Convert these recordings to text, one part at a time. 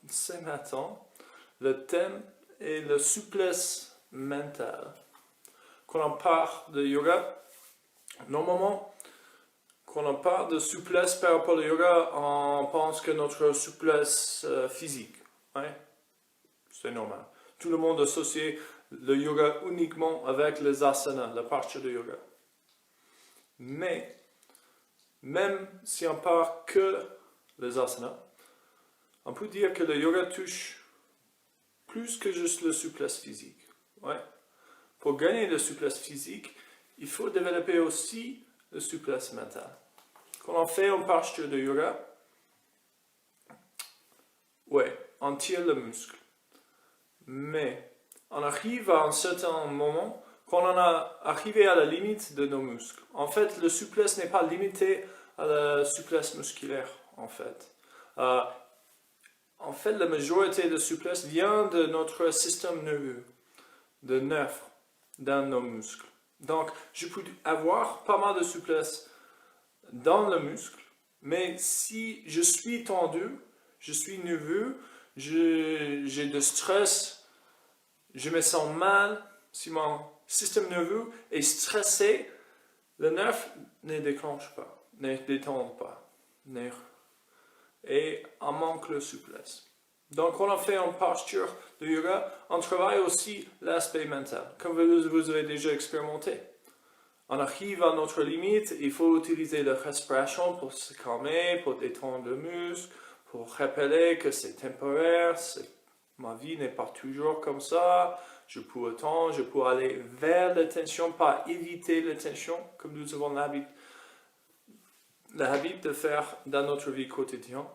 ce matin, le thème est la souplesse mentale. Quand on parle de yoga, normalement, quand on parle de souplesse par rapport au yoga, on pense que notre souplesse physique. Ouais? C'est normal. Tout le monde associe le yoga uniquement avec les asanas, la partie de yoga. Mais, même si on parle que les asanas, on peut dire que le yoga touche plus que juste la souplesse physique. Ouais. Pour gagner la souplesse physique, il faut développer aussi la souplesse mentale. Quand on fait une posture de yoga, ouais, on tire le muscle. Mais on arrive à un certain moment quand on a arrivé à la limite de nos muscles. En fait, la souplesse n'est pas limitée à la souplesse musculaire, en fait. La majorité de souplesse vient de notre système nerveux, de nerfs dans nos muscles. Donc, je peux avoir pas mal de souplesse dans le muscle, mais si je suis tendu, je suis nerveux, j'ai de stress, je me sens mal, si mon système nerveux est stressé, le nerf ne déclenche pas, ne détend pas, et on manque de souplesse. Donc, quand on fait une posture de yoga, on travaille aussi l'aspect mental, comme vous avez déjà expérimenté. On arrive à notre limite, il faut utiliser la respiration pour se calmer, pour détendre le muscle, pour rappeler que c'est temporaire, ma vie n'est pas toujours comme ça, je peux attendre, je peux aller vers la tension, pas éviter la tension, comme nous avons l'habitude de faire dans notre vie quotidienne.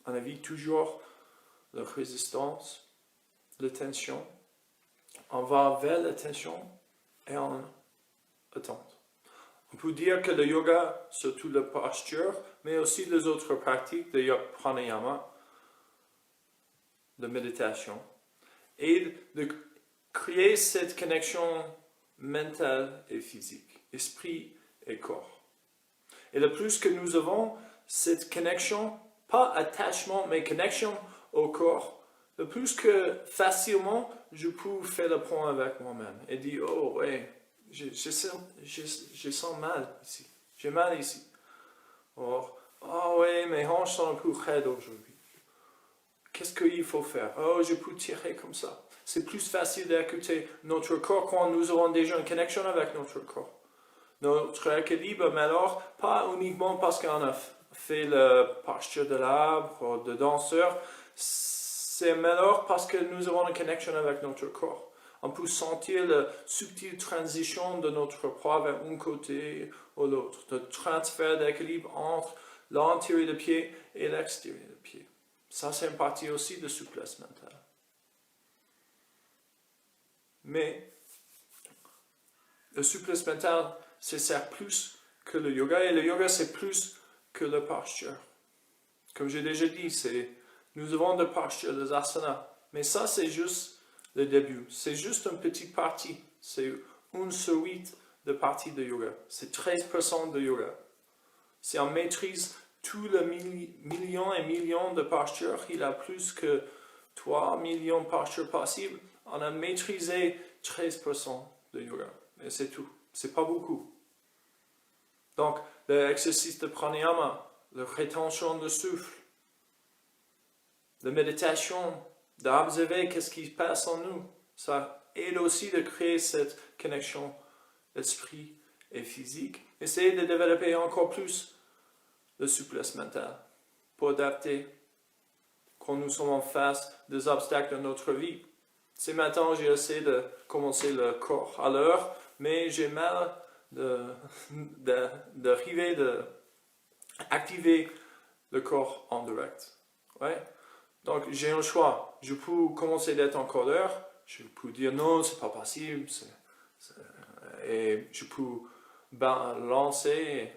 On évite toujours la résistance, la tension. On va vers la tension et on attend. On peut dire que le yoga, surtout la posture, mais aussi les autres pratiques de pranayama, de méditation, aident de créer cette connexion mentale et physique, esprit et corps. Et le plus que nous avons cette connexion, pas attachement, mais connexion au corps, le plus que facilement je peux faire le point avec moi-même et dire, oh ouais, je sens mal ici, j'ai mal ici. Or, oh ouais, mes hanches sont un peu raides aujourd'hui. Qu'est-ce qu'il faut faire? Oh, je peux tirer comme ça. C'est plus facile d'écouter notre corps quand nous aurons déjà une connexion avec notre corps. Notre équilibre, mais alors, pas uniquement parce qu'on a fait la posture de l'arbre, de danseur, c'est alors parce que nous avons une connexion avec notre corps. On peut sentir la subtile transition de notre poids vers un côté ou l'autre, le transfert d'équilibre entre l'intérieur du pied et l'extérieur du pied. Ça, c'est une partie aussi de souplesse mentale. Mais la souplesse mentale, ça sert plus que le yoga, et le yoga, c'est plus que la posture. Comme j'ai déjà dit, nous avons des postures, des asanas, mais ça, c'est juste le début. C'est juste une petite partie. C'est une suite de parties de yoga. C'est 13% de yoga. Si on maîtrise tous les millions et millions de postures, il y a plus que 3 millions de postures possibles. On a maîtrisé 13% de yoga. Et c'est tout. C'est pas beaucoup. Donc, l'exercice de pranayama, la rétention de souffle, la méditation, d'observer qu'est-ce qui se passe en nous, ça aide aussi de créer cette connexion esprit et physique. Essayez de développer encore plus la souplesse mentale pour adapter quand nous sommes en face des obstacles de notre vie. Ce matin, j'ai essayé de commencer le corps à l'heure, mais j'ai mal d'arriver d'activer le corps en direct. Ouais? Donc j'ai un choix. Je peux commencer d'être en colère, je peux dire non, c'est pas possible, et je peux balancer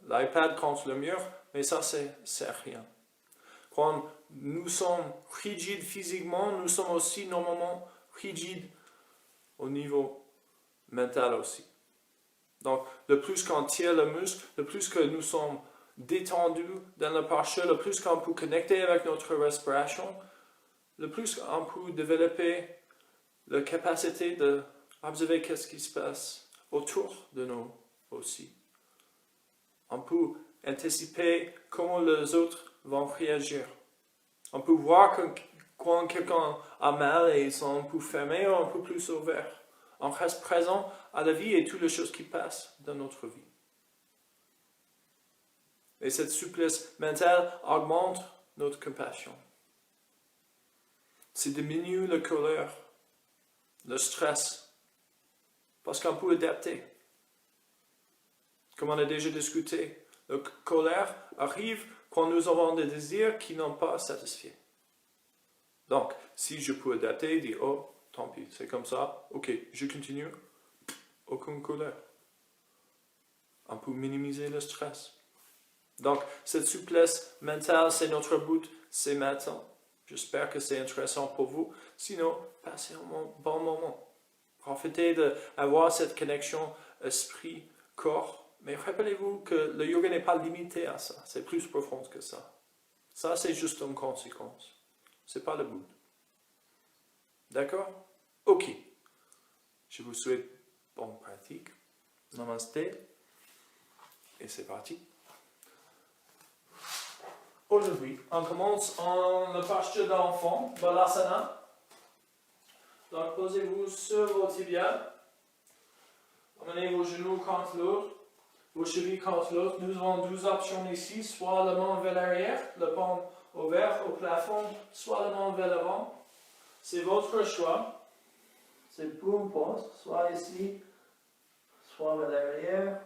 l'iPad contre le mur, mais ça c'est rien. Quand nous sommes rigides physiquement, nous sommes aussi normalement rigides au niveau mental aussi. Donc, le plus qu'on tire le muscle, le plus que nous sommes détendu dans la posture, le plus qu'on peut connecter avec notre respiration, le plus on peut développer la capacité d'observer qu'est-ce qui se passe autour de nous aussi. On peut anticiper comment les autres vont réagir. On peut voir quand quelqu'un a mal et ils sont un peu fermés ou un peu plus ouverts. On reste présent à la vie et toutes les choses qui passent dans notre vie. Et cette souplesse mentale augmente notre compassion. Ça diminue la colère, le stress, parce qu'on peut adapter. Comme on a déjà discuté, la colère arrive quand nous avons des désirs qui n'ont pas satisfaits. Donc, si je peux adapter, dire, oh, tant pis, c'est comme ça, ok, je continue, aucune colère. On peut minimiser le stress. Donc, cette souplesse mentale, c'est notre but, c'est maintenant. J'espère que c'est intéressant pour vous. Sinon, passez un bon moment. Profitez d'avoir cette connexion esprit-corps. Mais rappelez-vous que le yoga n'est pas limité à ça. C'est plus profond que ça. Ça, c'est juste une conséquence. Ce n'est pas le but. D'accord? Ok. Je vous souhaite bonne pratique. Namasté. Et c'est parti. Aujourd'hui, on commence en la posture d'enfant, Balasana. Donc, posez-vous sur vos tibias. Amenez vos genoux contre l'autre, vos chevilles contre l'autre. Nous avons 12 options ici, soit la main vers l'arrière, le paume ouvert au plafond, soit la main vers l'avant. C'est votre choix. C'est peu importe, soit ici, soit vers l'arrière.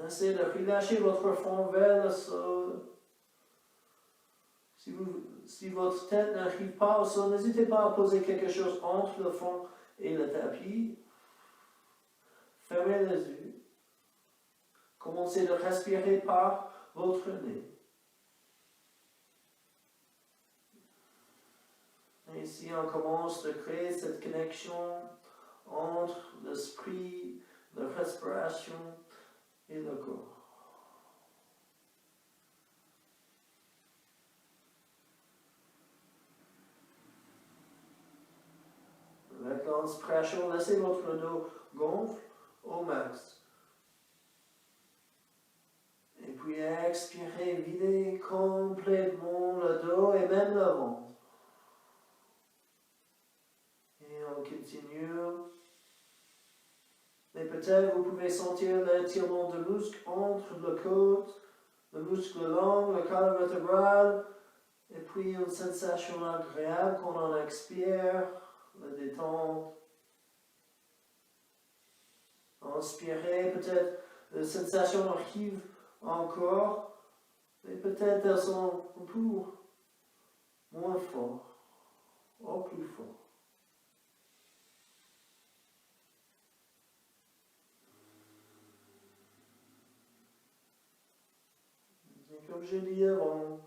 Essayez de relâcher votre front vers le sol. Si votre tête n'arrive pas au sol, n'hésitez pas à poser quelque chose entre le front et le tapis. Fermez les yeux. Commencez de respirer par votre nez. Et ici, on commence de créer cette connexion entre l'esprit, la respiration et le corps. Avec l'inspiration, laissez votre dos gonfle au max. Et puis expirez, videz complètement le dos et même le ventre. Et on continue. Et peut-être vous pouvez sentir l'étirement de muscle entre le côte, le muscle long, le colonne vertébrale, et puis une sensation agréable quand on expire, la détente. Inspirez, peut-être la sensation arrive encore, mais peut-être elles sont un peu moins fortes, ou plus fortes. Comme je dis avant,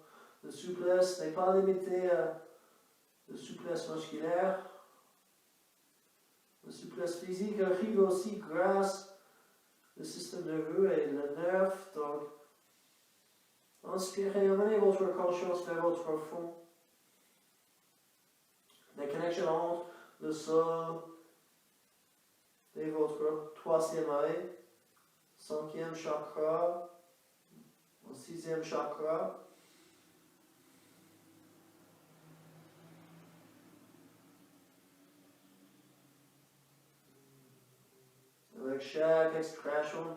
la souplesse n'est pas limitée à la souplesse musculaire. La souplesse physique arrive aussi grâce au système nerveux et le nerf. Donc, inspirez, amenez votre conscience vers votre fond. La connexion entre le sol et votre troisième œil, cinquième chakra, sixième chakra. Avec chaque expiration,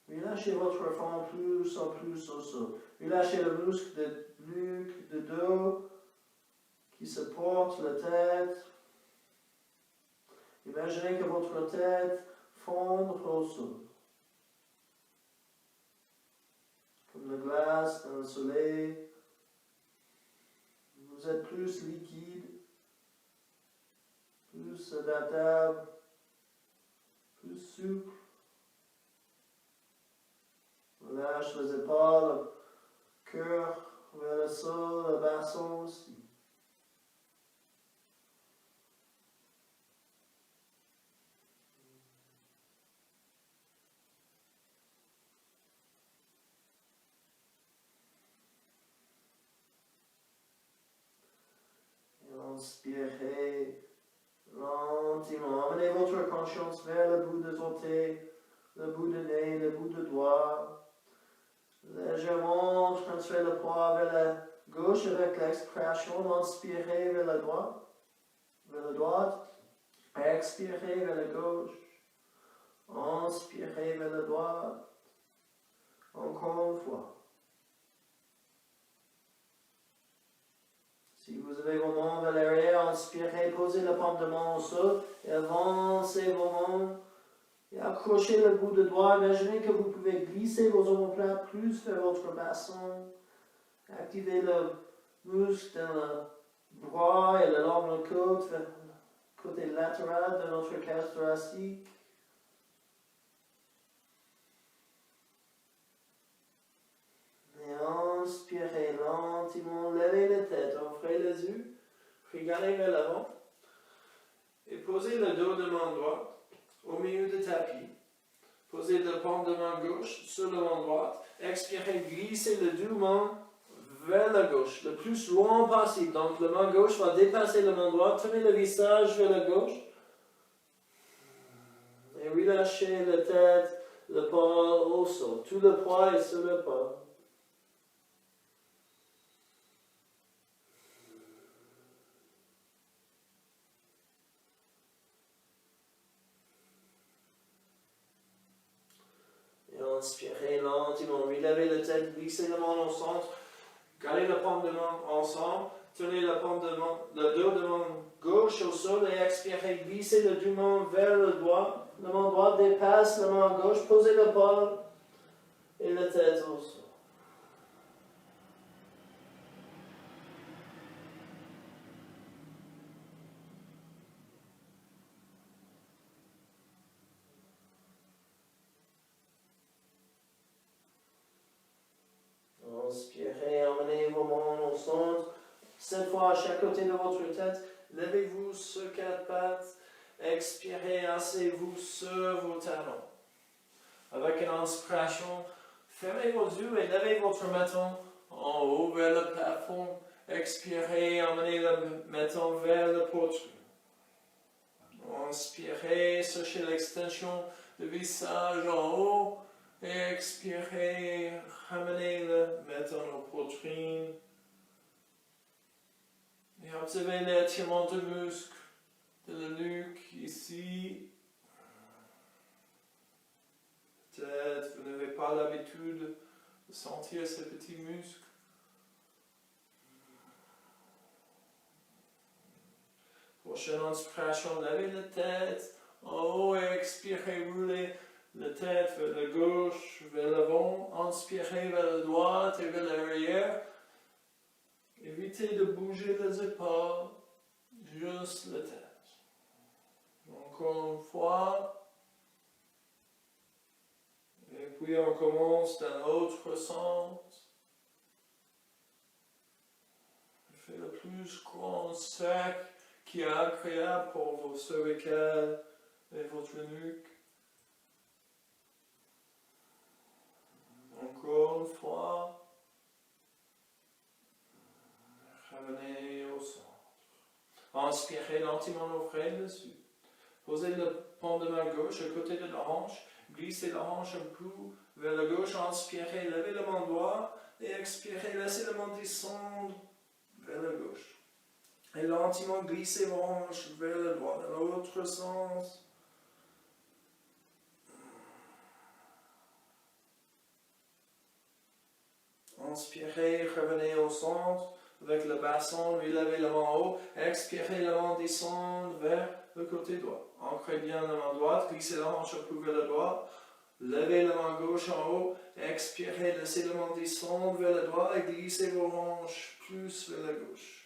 relâchez votre front plus en plus au sol. Relâchez le muscle de nuque, de dos, qui supporte la tête. Imaginez que votre tête fond au sol. Comme la glace dans le soleil. Vous êtes plus liquide, plus adaptable, plus souple. Relâche les épaules, le cœur vers le sol, le bassin aussi. Inspirez lentement. Amenez votre conscience vers le bout des orteils, le bout de nez, le bout de doigt. Légèrement transférez le poids vers la gauche avec l'expiration. Inspirez vers la droite. Expirez vers la gauche. Inspirez vers la droite. Encore une fois. Si vous avez vos mains vers l'arrière, inspirez, posez la paume de main au sol et avancez vos mains et accrochez le bout de doigt. Imaginez que vous pouvez glisser vos omoplates plus vers votre bassin. Activez le muscle dans le bras et le long de la côte vers le côté latéral de notre cage thoracique. Inspirez lentement, levez la tête, ouvrez les yeux, regardez vers l'avant et posez le dos de main droite au milieu du tapis. Posez le paume de main gauche sur la main droite. Expirez, glissez le deux mains vers la gauche, le plus loin possible. Donc la main gauche va dépasser la main droite, tournez le visage vers la gauche et relâchez la tête, le poids au sol. Tout le poids est sur le poids. Inspirez lentement, relevez la tête, glissez la main au centre, gardez la paume de main ensemble, tenez la paume de main, le dos de main gauche au sol et expirez, glissez le deux mains vers le doigt, la main droite dépasse la main gauche, posez le bol et la tête au sol. Inspirez, emmenez vos mains au centre. Cette fois, à chaque côté de votre tête, levez-vous sur quatre pattes. Expirez, asseyez-vous sur vos talons. Avec une inspiration, fermez vos yeux et levez votre menton en haut vers le plafond. Expirez, emmenez le menton vers le poitrine. Inspirez, cherchez l'extension du visage en haut. Et expirez, ramenez le menton aux poitrines. Et observez l'étirement du muscle de la nuque ici. Peut-être vous n'avez pas l'habitude de sentir ces petits muscles. Prochaine inspiration, levez la tête en haut et expirez, roulez la tête vers la gauche, vers l'avant, inspirez vers la droite et vers l'arrière. Évitez de bouger les épaules, juste la tête. Encore une fois. Et puis on commence dans l'autre sens. Faites le plus grand cercle qui est agréable pour vos cervicales et votre nuque. Encore une fois, revenez au centre. Inspirez lentement, ouvrez les yeux. Posez le paume de main gauche à côté de la hanche. Glissez la hanche un peu vers la gauche. Inspirez, levez la main droite. Et expirez, laissez la main descendre vers la gauche. Et lentement glissez vos hanches vers la droite, dans l'autre sens. Inspirez, revenez au centre avec le bassin, relevez la main en haut. Expirez, la main descend vers le côté droit. Ancrez bien la main droite, glissez la hanche un peu vers la droite. Levez la main gauche en haut. Expirez, laissez la main descendre vers la droite et glissez vos hanches plus vers la gauche.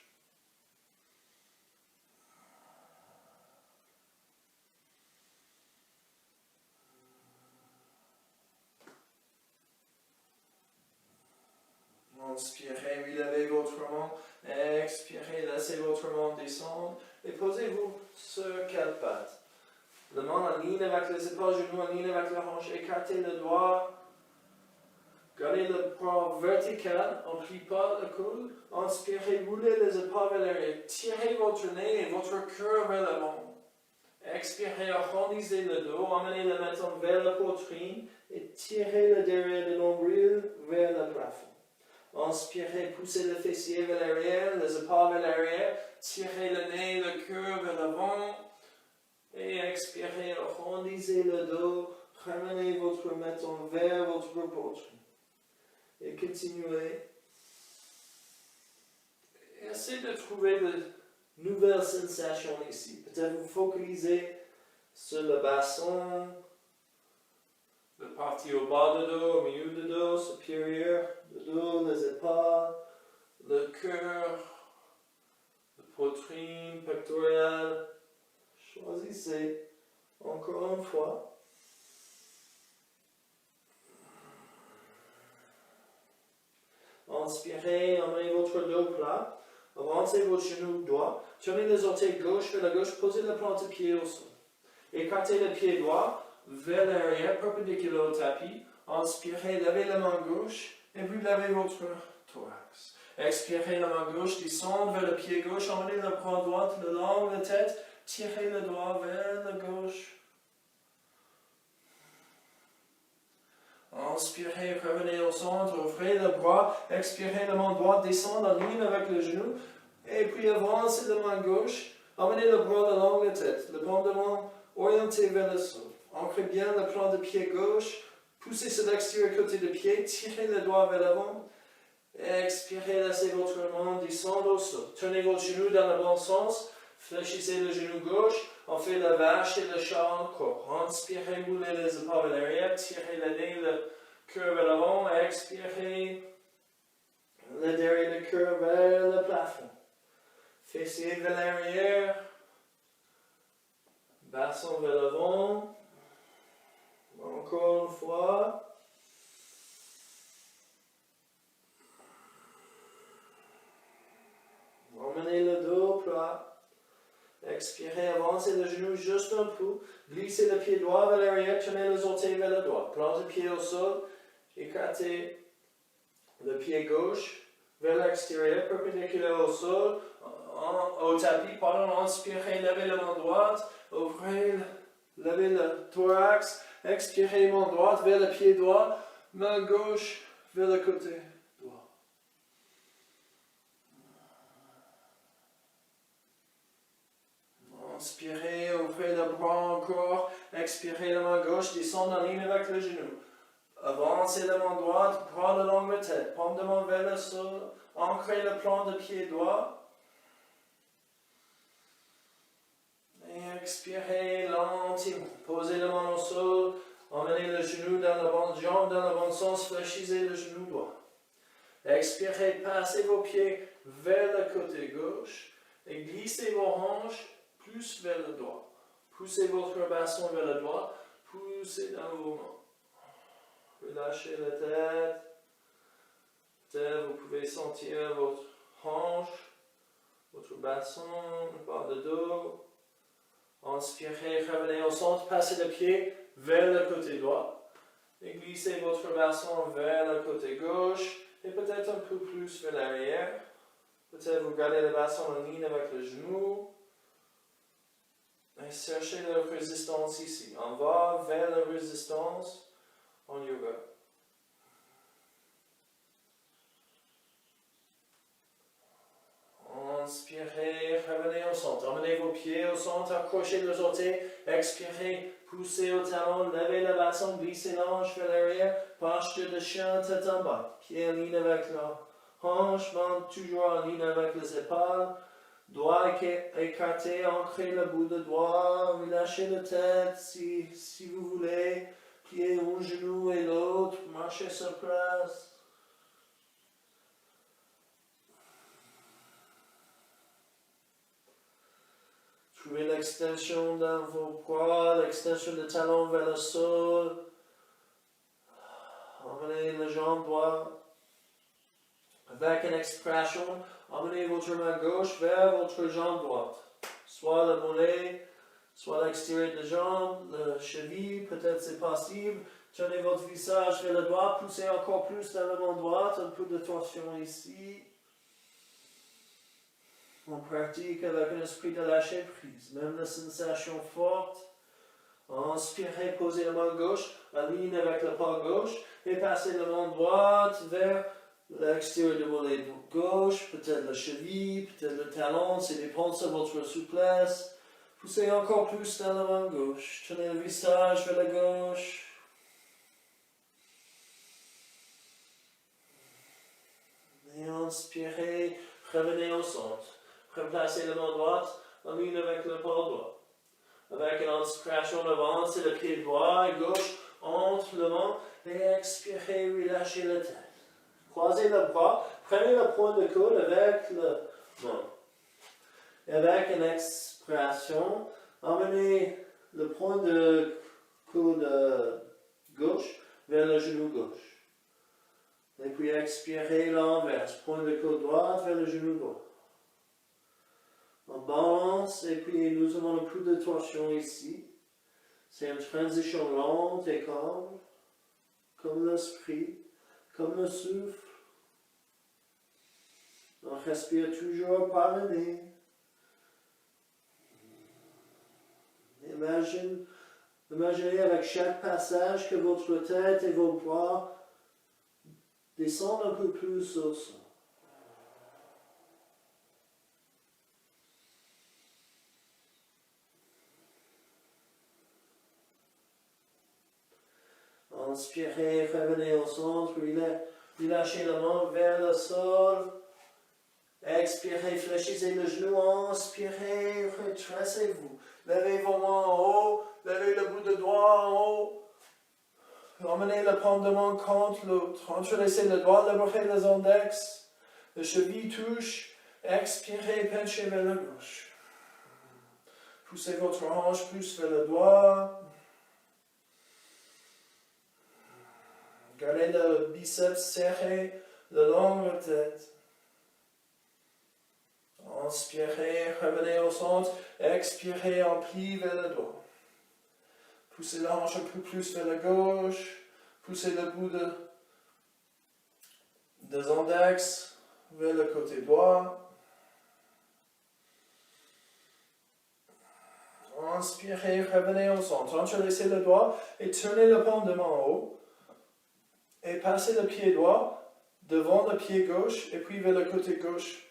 Inspirez, relevez votre main. Expirez, laissez votre main descendre. Et posez-vous sur quatre pattes. La main en ligne avec les épaules, genoux en ligne avec la hanche. Écartez le doigt Gardez le bras vertical, on ne plie pas le coude. Inspirez, roulez les épaules vers l'arrière. Tirez votre nez et votre cœur vers l'avant. Expirez, arrondissez le dos, emmenez le menton vers la poitrine et tirez le derrière de nombril vers le plafond. Inspirez, poussez le fessier vers l'arrière, les épaules vers l'arrière, tirez le nez, le cœur vers l'avant et expirez, arrondissez le dos, ramenez votre menton vers votre poitrine. Et continuez. Essayez de trouver de nouvelles sensations ici. Peut-être vous focalisez sur le bassin, la partie au bas du dos, au milieu du dos, supérieur du dos, les épaules, le cœur, la poitrine, pectorale. Choisissez encore une fois. Inspirez, emmenez votre dos plat, avancez votre genou droit, tournez les orteils gauche vers la gauche, posez la plante de pied au sol. Écartez le pied droit vers l'arrière, perpendiculaire au tapis. Inspirez, levez la main gauche et puis levez votre thorax. Expirez, la main gauche descend vers le pied gauche, emmenez le bras droit le long de la tête, tirez le doigt vers la gauche. Inspirez, revenez au centre, ouvrez le bras, expirez, la main droite descend en ligne avec le genou, et puis avancez la main gauche, emmenez le bras le long de la tête, le pendant orienté vers le sol. Ancrez bien le plan de pied gauche, poussez sur l'extérieur côté du pied, tirez le doigt vers l'avant, expirez, laissez votre main descendre au sol. Tournez votre genou dans le bon sens, fléchissez le genou gauche, on fait la vache et le chat encore. Inspirez, roulez les épaules vers l'arrière, tirez le nez, le cœur vers l'avant, expirez, le derrière du cœur vers le plafond. Fessier vers l'arrière, bassin vers l'avant. Encore une fois. Emmenez le dos plat. Expirez, avancez le genou juste un peu. Glissez le pied droit vers l'arrière, tournez les orteils vers le droit. Plantez le pied au sol. Écartez le pied gauche vers l'extérieur, perpendiculaire au sol, au tapis. Inspirez, levez la main droite. Ouvrez, levez le thorax. Expirez, main droite vers le pied droit. Main gauche vers le côté droit. Inspirez, ouvrez le bras encore. Expirez, la main gauche descend en ligne avec le genou. Avancez la main droite, bras le long de la tête. Paume de main vers le sol. Ancrez le plan de pied droit. Et expirez lentement. Posez la main au sol. Emmenez le genou dans la bonne jambe, dans le bon sens. Fléchissez le genou droit. Expirez, passez vos pieds vers le côté gauche. Et glissez vos hanches plus vers le droit. Poussez votre bassin vers le droit. Poussez dans vos mains. Relâchez la tête. Peut-être vous pouvez sentir votre hanche, votre bassin, le bas de dos. Inspirez, revenez au centre, passez le pied vers le côté droit. Et glissez votre bassin vers le côté gauche. Et peut-être un peu plus vers l'arrière. Peut-être vous gardez le bassin en ligne avec le genou. Et cherchez la résistance ici. On va vers la résistance en yoga. Inspirez, revenez au centre. Emmenez vos pieds au centre, accrochez les orteils. Expirez, poussez au talon, levez le bassin, glissez l'hanche vers l'arrière. Posture de chien, tête en bas. Pieds en ligne avec la hanche, main toujours en ligne avec les épaules. Doigt écarté, ancrez le bout de doigt, relâchez la tête si vous voulez. Pliez un genou et l'autre, marchez sur place. Trouvez l'extension dans vos bras, l'extension des talons vers le sol. Emmenez la jambe droite. Avec une expiration, emmenez votre main gauche vers votre jambe droite. Soit le mollet, soit l'extérieur de la jambe, la cheville, peut-être c'est possible. Tenez votre visage vers le droit, poussez encore plus dans la main droite, un peu de torsion ici. On pratique avec un esprit de lâcher prise, même la sensation forte. Inspirez, posez la main gauche, aligne avec le pas gauche, et passez la main droite vers l'extérieur de mollet gauche, peut-être la cheville, peut-être le talon, ça dépend de votre souplesse. Poussez encore plus dans la main gauche, tenez le visage vers la gauche. Et inspirez, revenez au centre. Replacez la main droite en ligne avec le pas droit. Avec une inspiration, avancez le pied droit et gauche entre le main et expirez, relâchez la tête. Croisez le bras, prenez le point de coude avec le main. Et avec une expiration, emmenez le point de coude gauche vers le genou gauche. Et puis expirez l'inverse, point de coude droit vers le genou droit. On balance et puis nous avons un peu de torsion ici. C'est une transition lente et calme, comme l'esprit, comme le souffle. On respire toujours par le nez. Imaginez avec chaque passage que votre tête et vos bras descendent un peu plus au sol. Inspirez, revenez au centre, relâchez la main vers le sol. Expirez, fléchissez le genou, inspirez, retracez-vous. Levez vos mains en haut, levez le bout de doigt en haut. Emmenez la paume de main contre l'autre. Entrelacez le doigt, libérez les index. Le cheville touche. Expirez, penchez vers la gauche. Poussez votre hanche plus vers le doigt. Gardez le biceps serré le long de la tête. Inspirez, revenez au centre. Expirez, en plie vers le doigt. Poussez la hanche un peu plus vers la gauche. Poussez le bout des index vers le côté droit. Inspirez, revenez au centre. Entrelacez le doigt et tournez le paume de main en haut. Et passez le pied droit devant le pied gauche et puis vers le côté gauche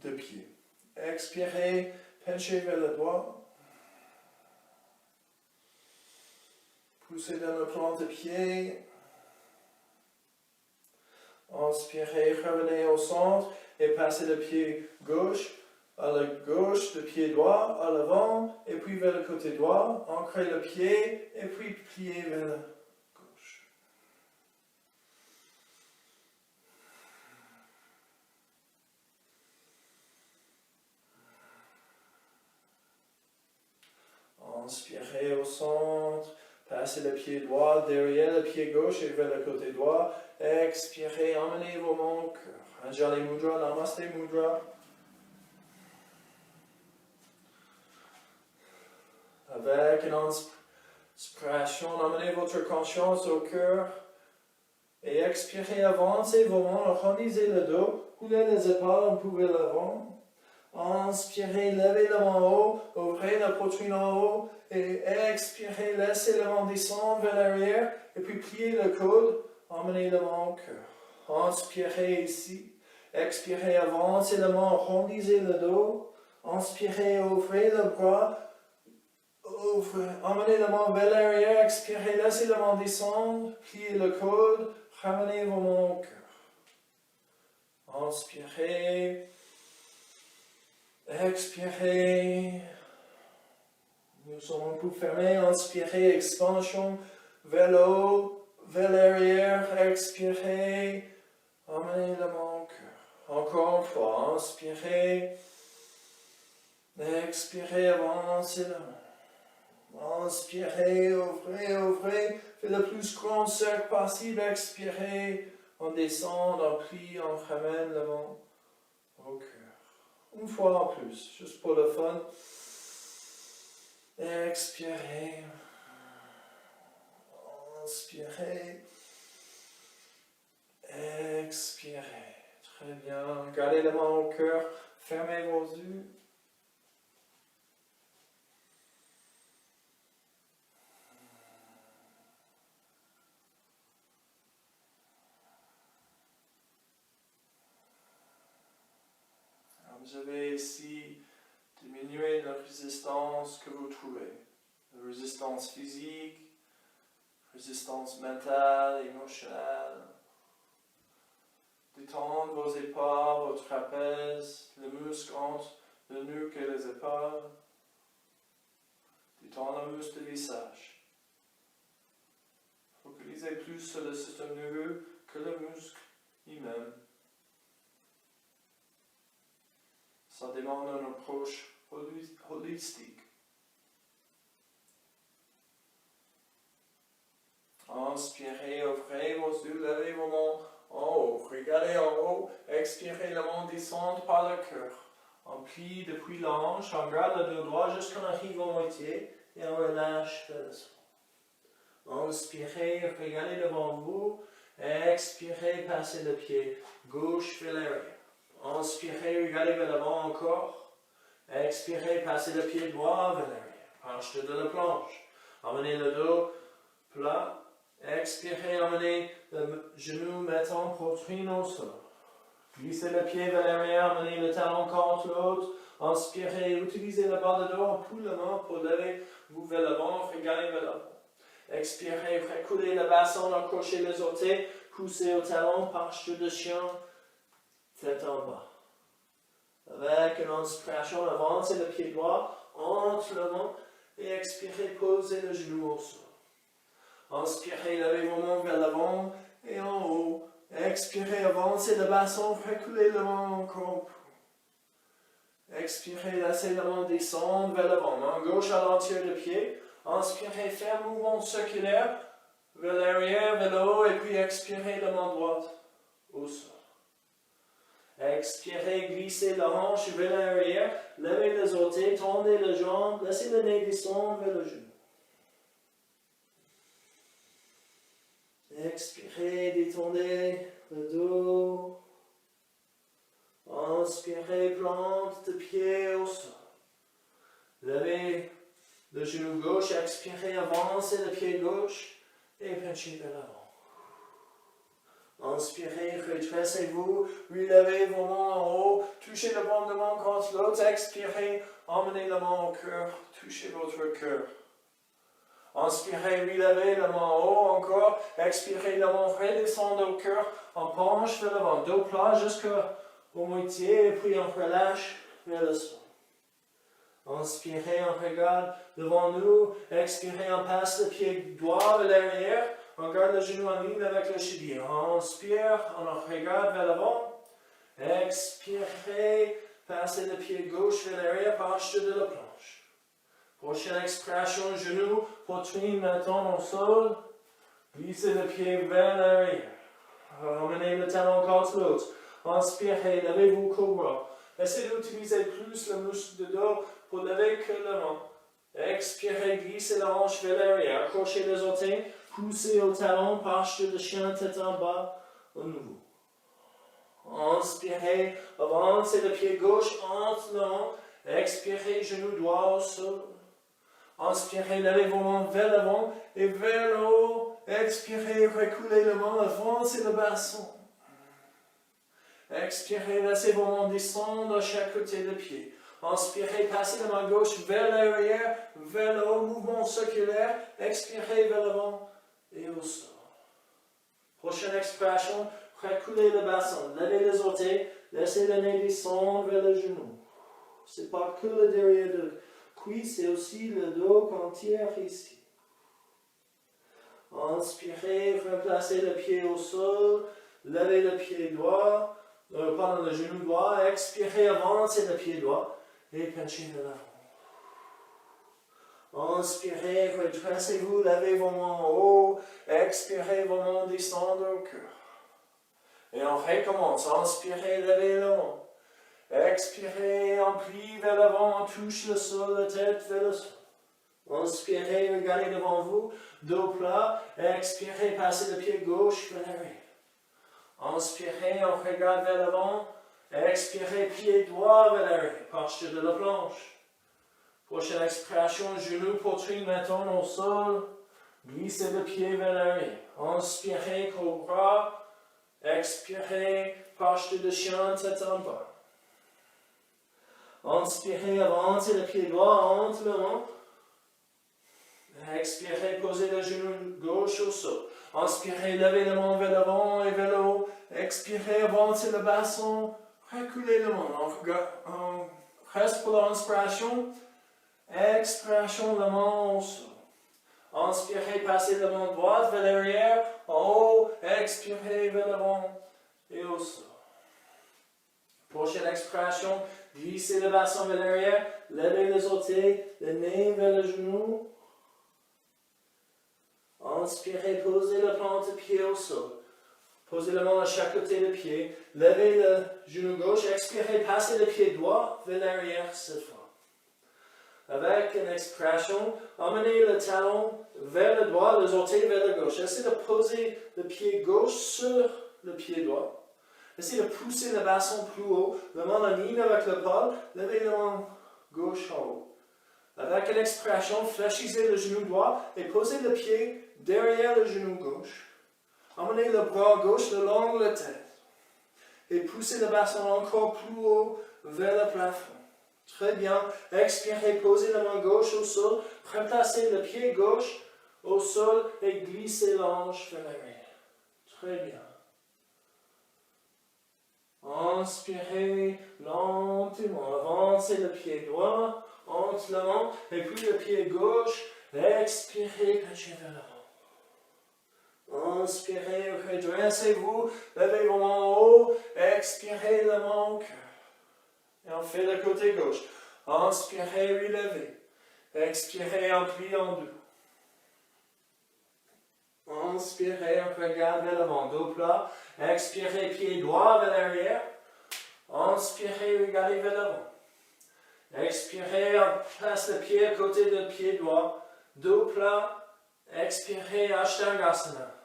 de pied. Expirez, penchez vers le doigt. Poussez dans le plan de pied. Inspirez, revenez au centre et passez le pied gauche à la gauche, le pied droit à l'avant et puis vers le côté droit. Ancrez le pied et puis pliez vers la gauche. Inspirez au centre, passez le pied droit derrière le pied gauche et vers le côté droit. Expirez, emmenez vos mains au cœur. Anjali Mudra, Namaste Mudra. Avec une inspiration, emmenez votre conscience au cœur. Et expirez, avancez vos mains, arrondissez le dos, coulez les épaules un peu vers l'avant. Inspirez, levez la main en haut, ouvrez la poitrine en haut, et expirez, laissez la main descendre vers l'arrière, et puis pliez le coude, emmenez la main au cœur. Inspirez ici, expirez, avancez la main, arrondissez le dos, inspirez, ouvrez le bras, emmenez la main vers l'arrière, expirez, laissez la main descendre, pliez le coude, ramenez vos mains au cœur. Inspirez. Expirez. Nous sommes un peu fermés. Inspirez, expansion vers le haut, vers l'arrière. Expirez. Emmenez la main au cœur. Encore une fois. Inspirez. Expirez, avancez la main. Inspirez, ouvrez, ouvrez. Faites le plus grand cercle possible. Expirez. On descend, on plie, on ramène la main au cœur. Une fois en plus, juste pour le fun. Expirez. Inspirez. Expirez. Très bien. Gardez la main au cœur. Fermez vos yeux. Vous avez ici diminué la résistance que vous trouvez. La résistance physique, résistance mentale, émotionnelle. Détendre vos épaules, votre trapèze, le muscle entre le nuque et les épaules. Détendre le muscle du visage. Focalisez plus sur le système nerveux que le muscle lui-même. Ça demande une approche holistique. Inspirez, ouvrez vos yeux, levez vos mains en haut. Regardez en haut, expirez, la main descend par le cœur. On plie depuis l'ange, on garde le dos droit jusqu'à arrive au moitié et on relâche vers le sol. Inspirez, regardez devant vous. Expirez, passez le pied gauche vers l'arrière. Inspirez, regardez vers l'avant encore. Expirez, passez le pied droit vers l'arrière. Penche de la planche. Emmenez le dos plat. Expirez, emmenez le genou mettant poitrine au sol. Glissez le pied vers l'arrière, emmenez le talon contre l'autre. Inspirez, utilisez la barre de dos en poulement pour lever vous vers l'avant, regardez vers l'avant. Expirez, recoulez le bassin, accrochez les orteils, poussez au talon, posture de chien, tête en bas. Avec une inspiration, avancez le pied droit entre le main et expirez, posez le genou au sol. Inspirez, levez vos mains vers l'avant et en haut. Expirez, avancez le bassin, reculez le main encore. Expirez, laissez la main descendre vers l'avant. Main gauche à l'entier du pied. Inspirez, faites un mouvement circulaire vers l'arrière, vers le haut, et puis expirez la main droite au sol. Expirez, glissez la hanche vers l'arrière, levez les orteils, tendez les jambes, laissez le nez descendre vers le genou. Expirez, détendez le dos. Inspirez, plante de pied au sol. Levez le genou gauche, expirez, avancez le pied gauche et penchez vers l'avant. Inspirez, redressez-vous, relevez vos mains en haut, touchez le banc de main contre l'autre, expirez, emmenez la main au cœur, touchez votre cœur. Inspirez, relevez la main en haut encore, expirez, la main redescend au cœur, on penche vers l'avant, dos plat jusqu'au moitié, et puis on relâche vers le sol. Inspirez, on regarde devant nous, expirez, on passe le pied droit vers l'arrière, on garde le genou en ligne avec le cheville. On inspire, on regarde vers l'avant. Expirez, passez le pied gauche vers l'arrière, posture de la planche. Prochaine expiration, genou, poitrine maintenant au sol. Glissez le pied vers l'arrière. Emmenez le talon contre l'autre. Inspirez, levez-vous cobra. Essayez d'utiliser plus le muscle de dos pour lever que la main. Expirez, glissez la hanche vers l'arrière. Accrochez les orteils. Poussez au talon, posture de chien, tête en bas, au nouveau. Inspirez, avancez le pied gauche entre le main. Expirez, genou droit au sol. Inspirez, levez vos mains vers l'avant et vers le haut. Expirez, reculez le main, avancez le bassin. Expirez, laissez vos mains descendre à chaque côté du pied. Inspirez, passez la main gauche vers l'arrière, vers le haut, mouvement circulaire. Expirez vers l'avant et au sol. Prochaine expiration, reculez le bassin, levez les orteils, laissez le nez descendre vers le genou. Ce n'est pas que le derrière de cuisse, c'est aussi le dos qu'on tire ici. Inspirez, replacez le pied au sol, levez le pied droit, pardon, le genou droit, expirez, avancez le pied droit et penchez vers l'avant. Inspirez, redressez-vous, levez vos mains en haut, expirez, vos mains descendent au cœur. Et on recommence, inspirez, levez la main. Expirez, on plie vers l'avant, on touche le sol, la tête vers le sol. Inspirez, regardez devant vous, dos plat. Expirez, passez le pied gauche vers l'arrière. Inspirez, on regarde vers l'avant. Expirez, pied droit vers l'arrière, posture de la planche. Prochaine expiration, genou, poitrine maintenant au sol. Glissez le pied vers l'arrière. Inspirez, cobra. Expirez, posture de chien, tête en bas. Inspirez, avancez le pied droit entre le main. Expirez, posez le genou gauche au sol. Inspirez, levez le main vers l'avant et vers le haut. Expirez, avancez le bassin. Reculez le main. On reste pour l'inspiration. Expiration, la main au sol. Inspirez, passez la main droite vers l'arrière. En haut, expirez vers l'avant et au sol. Prochaine expiration, glissez le bassin vers l'arrière. Levez les orteils, le nez vers le genou. Inspirez, posez la plante de pied au sol. Posez la main à chaque côté du pied. Levez le genou gauche. Expirez, passez le pied droit vers l'arrière cette fois. Avec une expiration, emmenez le talon vers le droit, les orteils vers la gauche. Essayez de poser le pied gauche sur le pied droit. Essayez de pousser le bassin plus haut. La main en ligne avec le pas. Levez la main gauche en haut. Avec une expiration, fléchissez le genou droit et posez le pied derrière le genou gauche. Emmenez le bras gauche le long de la tête. Et poussez le bassin encore plus haut vers le plafond. Très bien. Expirez, posez la main gauche au sol. Replacez le pied gauche au sol et glissez l'ange vers l'arrière. Très bien. Inspirez lentement. Avancez le pied droit entre la main et puis le pied gauche. Expirez, penchez vers l'avant. Inspirez, redressez-vous. Levez vos mains en haut. Expirez la main au cœur. Et on fait le côté gauche. Inspirez, relevez. Expirez, en plie en deux. Inspirez, on regarde vers l'avant, dos plat. Expirez, pied droit vers l'arrière. Inspirez, regardez vers l'avant. Expirez, on place le pied à côté du pied droit. Dos plat. Expirez, Ashtangasana.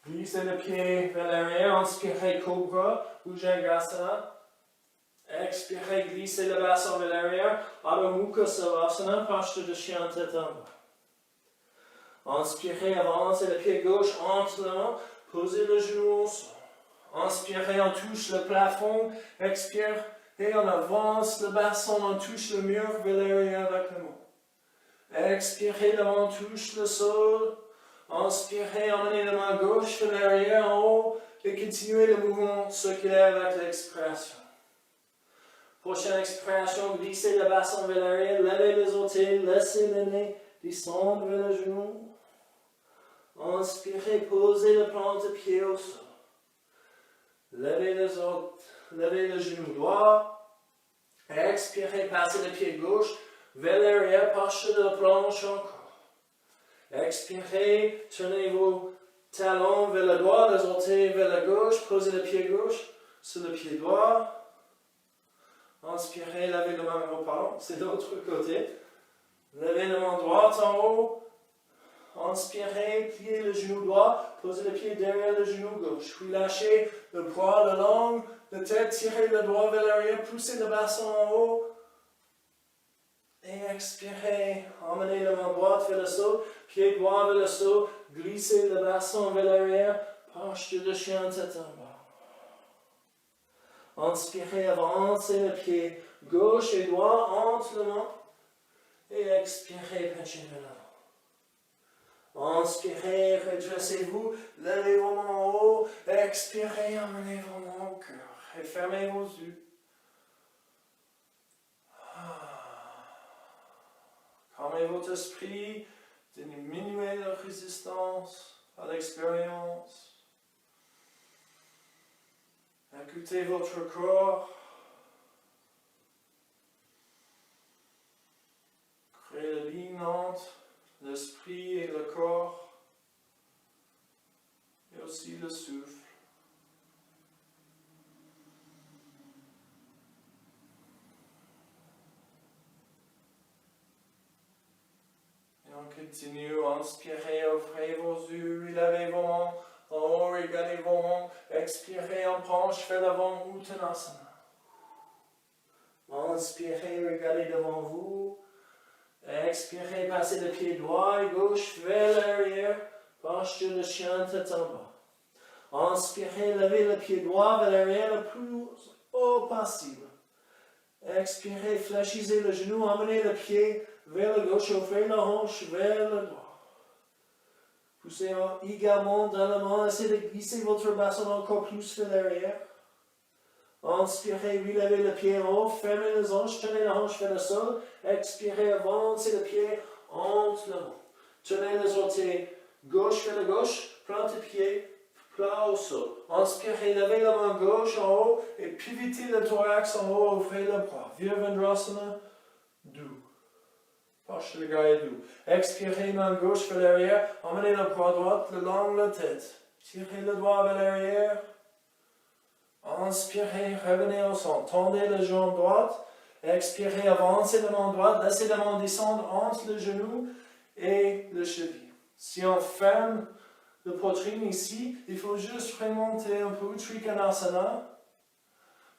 Glissez le pied vers l'arrière. Inspirez, Cobra, Bhujangasana. Expirez, glissez le bassin vers l'arrière. Adho Mukha Savasana, posture de chien tête en bas. Inspirez, avancez le pied gauche entre les mains. Posez le genou au sol. Inspirez, on touche le plafond. Expirez, on avance le bassin, on touche le mur vers l'arrière avec le main. Expirez, la main touche le sol. Inspirez, emmenez la main gauche vers l'arrière en haut et continuez le mouvement circulaire avec l'expiration. Prochaine expiration, glissez le bassin vers l'arrière, levez les orteils, laissez le nez descendre vers le genou. Inspirez, posez le plante de pied au sol. Levez le genou droit. Expirez, passez le pied gauche vers l'arrière, posture de la planche encore. Expirez, tournez vos talons vers le droit, les orteils vers la gauche, posez le pied gauche sur le pied droit. Inspirez, levez le main au talon, c'est de l'autre côté. Levez la main droite en haut. Inspirez, pliez le genou droit, posez le pied derrière le genou gauche. Puis lâchez le bras, la langue, la tête, tirez le doigt vers l'arrière, poussez le bassin en haut. Et expirez, emmenez la main droite vers le sol, pied droit vers le sol, glissez le bassin vers l'arrière, posture de chien tête en bas. Inspirez, avancez le pied gauche et droit entre les mains. Et expirez, penchez vers l'avant. Inspirez, redressez-vous, levez vos mains en haut. Expirez, emmenez vos mains au cœur. Et fermez vos yeux. Calmez votre esprit, diminuez la résistance à l'expérience. Écoutez votre corps. Créez le lien entre l'esprit et le corps. Et aussi le souffle. continue, inspirez, ouvrez vos yeux, relevez vos mains en haut, regardez vos mains, expirez en penche vers l'avant, Uttanasana. Inspirez, regardez devant vous. Expirez, passez le pied droit et gauche vers l'arrière, posture de chien tête en bas. Inspirez, levez le pied droit vers l'arrière le plus haut possible. Expirez, fléchissez le genou, amenez le pied vers la gauche, ouvrez la hanche vers le droit. Poussez également dans la main, essayez de glisser votre bassin encore plus vers l'arrière. Inspirez, relevez le pied en haut, fermez les hanches, tenez la hanche vers le sol. Expirez, avancez le pied entre les mains. Tenez les orteils gauche vers la gauche, plantez le pied plat au sol. Inspirez, levez la main gauche en haut et pivotez le thorax en haut, ouvrez le bras. Virabhadrasana, doux. Posture de guerrier doux. Expirez, main gauche vers l'arrière, emmenez le bras droit le long de la tête. Tirez le doigt vers l'arrière. Inspirez, revenez au centre. Tendez la jambe droite. Expirez, avancez la main droite. Laissez la main descendre entre le genou et le cheville. Si on ferme le poitrine ici, il faut juste remonter un peu. Trikonasana.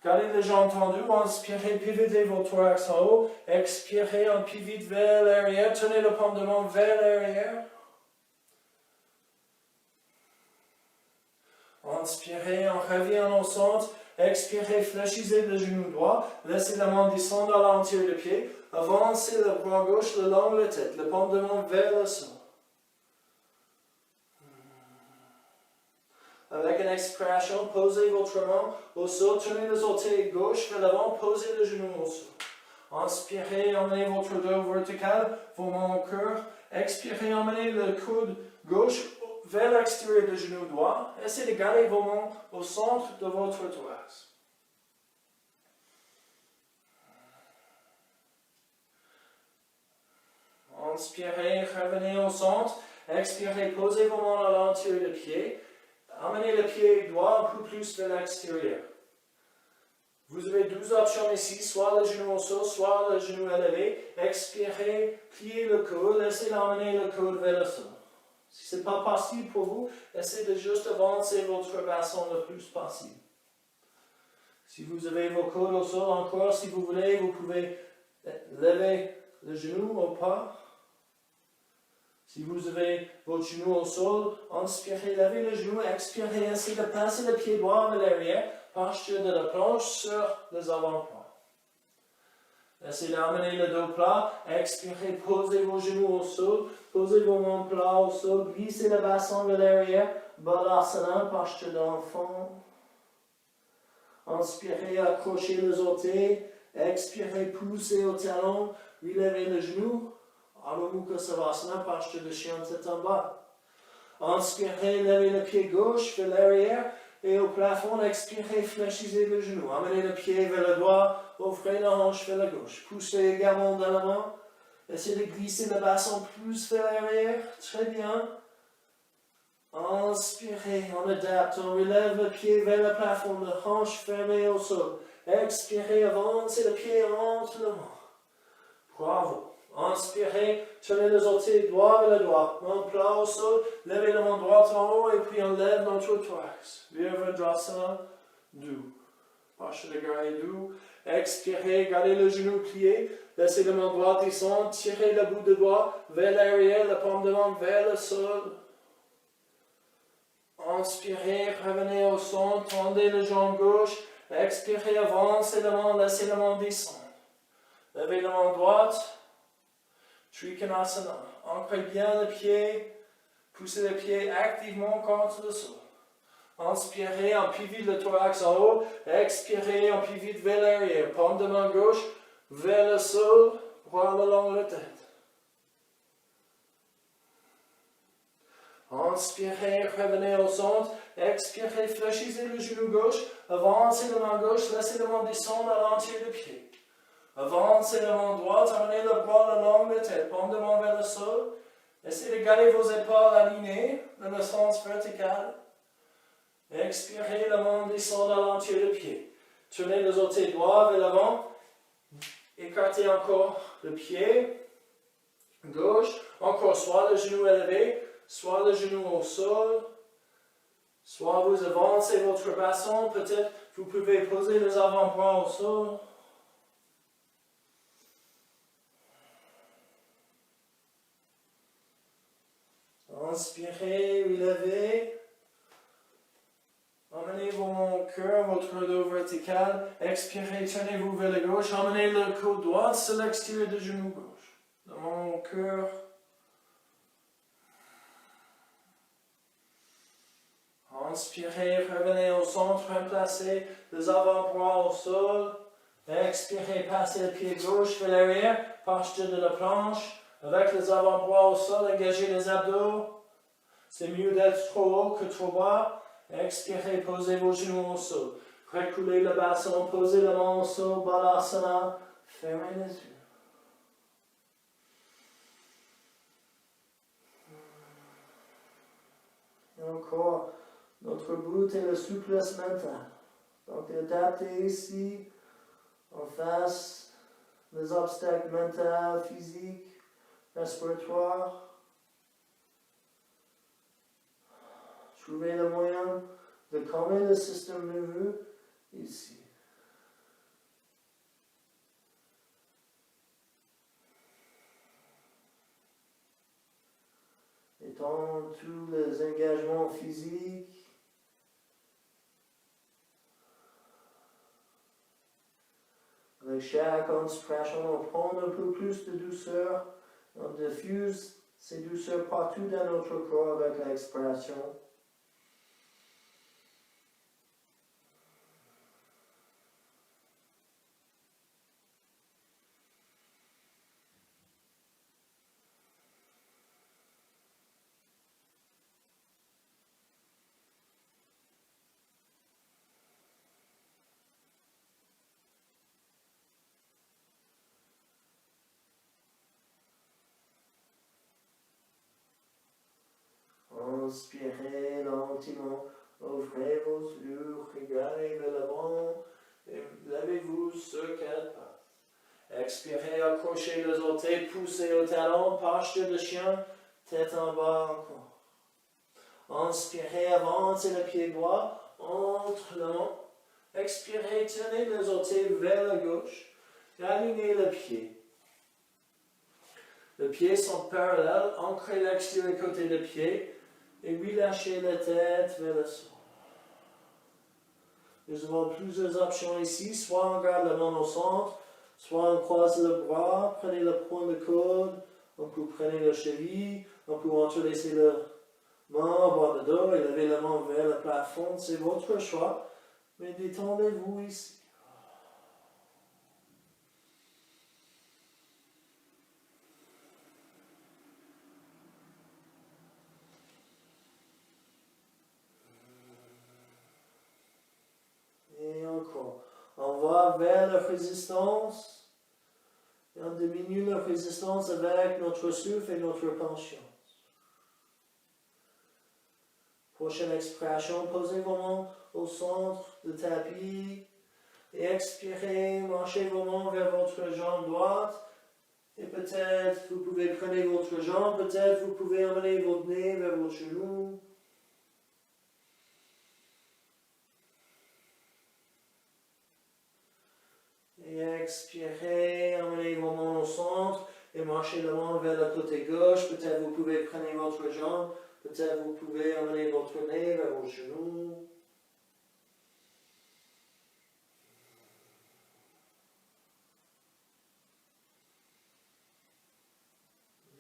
Gardez les jambes tendues. Inspirez, pivotez votre thorax en haut. Expirez, on pivote vers l'arrière. Tenez le paume de main vers l'arrière. Inspirez, on revient au centre. Expirez, fléchissez le genou droit. Laissez la main descendre à l'entier du pied. Avancez le bras gauche le long de la tête. Le paume de main vers le sol. Avec une expiration, posez votre main au sol. Tournez les orteils gauche vers l'avant. Posez le genou au sol. Inspirez, emmenez votre dos vertical, vos mains au cœur. Expirez, emmenez le coude gauche vers l'extérieur du genou droit. Essayez de garder vos mains au centre de votre thorax. Inspirez, revenez au centre. Expirez, posez vos mains à l'intérieur du pied. Amenez le pied droit un peu plus vers l'extérieur. Vous avez deux options ici, soit le genou au sol, soit le genou élevé. Expirez, pliez le coude, laissez l'emmener le coude vers le sol. Si ce n'est pas possible pour vous, essayez de juste avancer votre bassin le plus possible. Si vous avez vos coudes au sol encore, si vous voulez, vous pouvez lever le genou au pas. Si vous avez votre genou au sol, inspirez, levez le genou, expirez, essayez de passer le pied droit vers l'arrière, posture de la planche sur les avant-bras. Essayez d'amener le dos plat, expirez, posez vos genoux au sol, posez vos mains plats au sol, glissez le bassin vers l'arrière, Balasana, posture d'enfant. Inspirez, accrochez les orteils, expirez, poussez au talon, relevez le genou. Adho Mukha Savasana, posture de chien tête en bas. Inspirez, levez le pied gauche vers l'arrière et au plafond, expirez, fléchissez le genou. Amenez le pied vers le droit, ouvrez la hanche vers la gauche. Poussez également dans la main. Essayez de glisser le bassin plus vers l'arrière. Très bien. Inspirez, on adapte, on relève le pied vers le plafond, la hanche fermée au sol. Expirez, avancez le pied entre les mains. Bravo. Inspirez, tenez les orteils droit vers le droit, main plat au sol, levez la main droite en haut et puis on lève notre thorax. Virabhadrasana, doux. Posture de guerrier doux. Expirez, gardez le genou plié, laissez la main droite descendre, tirez le bout de doigt vers l'arrière, la paume de main vers le sol. Inspirez, revenez au centre, tendez la jambe gauche, expirez, avancez la main, laissez la main descendre. Levez la main droite. Trikonasana. Ancrez bien le pied. Poussez le pied activement contre le sol. Inspirez, on pivote le thorax en haut. Expirez, on pivote vers l'arrière. Paume de main gauche vers le sol. Bras le long de la tête. Inspirez, revenez au centre. Expirez, fléchissez le genou gauche. Avancez la main gauche. Laissez la main descendre à l'entier du pied. Avancez la main droite, amenez le bras le long de la tête, paume de main vers le sol. Essayez de garder vos épaules alignées dans le sens vertical. Expirez, la main descend à l'entier du pied. Tournez les orteils droits vers l'avant. Écartez encore le pied. Gauche. Encore soit le genou élevé, soit le genou au sol. Soit vous avancez votre bassin, peut-être vous pouvez poser les avant-bras au sol. Inspirez, relevez. Emmenez mon cœur, votre dos vertical. Expirez, tenez-vous vers la gauche. Emmenez le coude droit sur l'extérieur du genou gauche. Dans mon cœur. Inspirez, revenez au centre, remplacez les avant-bras au sol. Expirez, passez le pied gauche vers l'arrière, posture de la planche. Avec les avant-bras au sol, engagez les abdos. C'est mieux d'être trop haut que trop bas. Expirez, posez vos genoux au sol. Reculez le bassin, posez la main au sol, balasana. Fermez les yeux. Et encore, notre but est la souplesse mentale. Donc, adapter ici, en face, les obstacles mentaux, physiques, respiratoires. Trouvez le moyen de calmer le système nerveux ici. Étendre tous les engagements physiques. Avec chaque inspiration, on prend un peu plus de douceur. On diffuse ces douceurs partout dans notre corps avec l'expiration. Inspirez lentement, ouvrez vos yeux, regardez vers l'avant et levez-vous sur quatre pattes. Expirez, accrochez les orteils, poussez au talon, posture de chien, tête en bas encore. Inspirez, avancez le pied droit entre les mains. Expirez, tenez les orteils vers la gauche et alignez le pied. Les pieds sont parallèles, ancrez l'extérieur côté des pieds. Et relâchez la tête vers le sol. Nous avons plusieurs options ici. Soit on garde la main au centre, soit on croise le bras, prenez le point de coude, on peut prendre la cheville, on peut entrelacer les mains au bas de dos et lever la main vers le plafond. C'est votre choix, mais détendez-vous ici. Et encore. On va vers la résistance. Et on diminue la résistance avec notre souffle et notre conscience. Prochaine expiration, posez vos mains au centre du tapis. Et expirez, marchez vos mains vers votre jambe droite. Et peut-être vous pouvez prendre votre jambe, peut-être vous pouvez amener votre nez vers vos genoux. Et expirez, emmenez vos mains au centre et marchez la main vers le côté gauche. Peut-être vous pouvez prendre votre jambe, peut-être vous pouvez emmener votre nez vers vos genoux.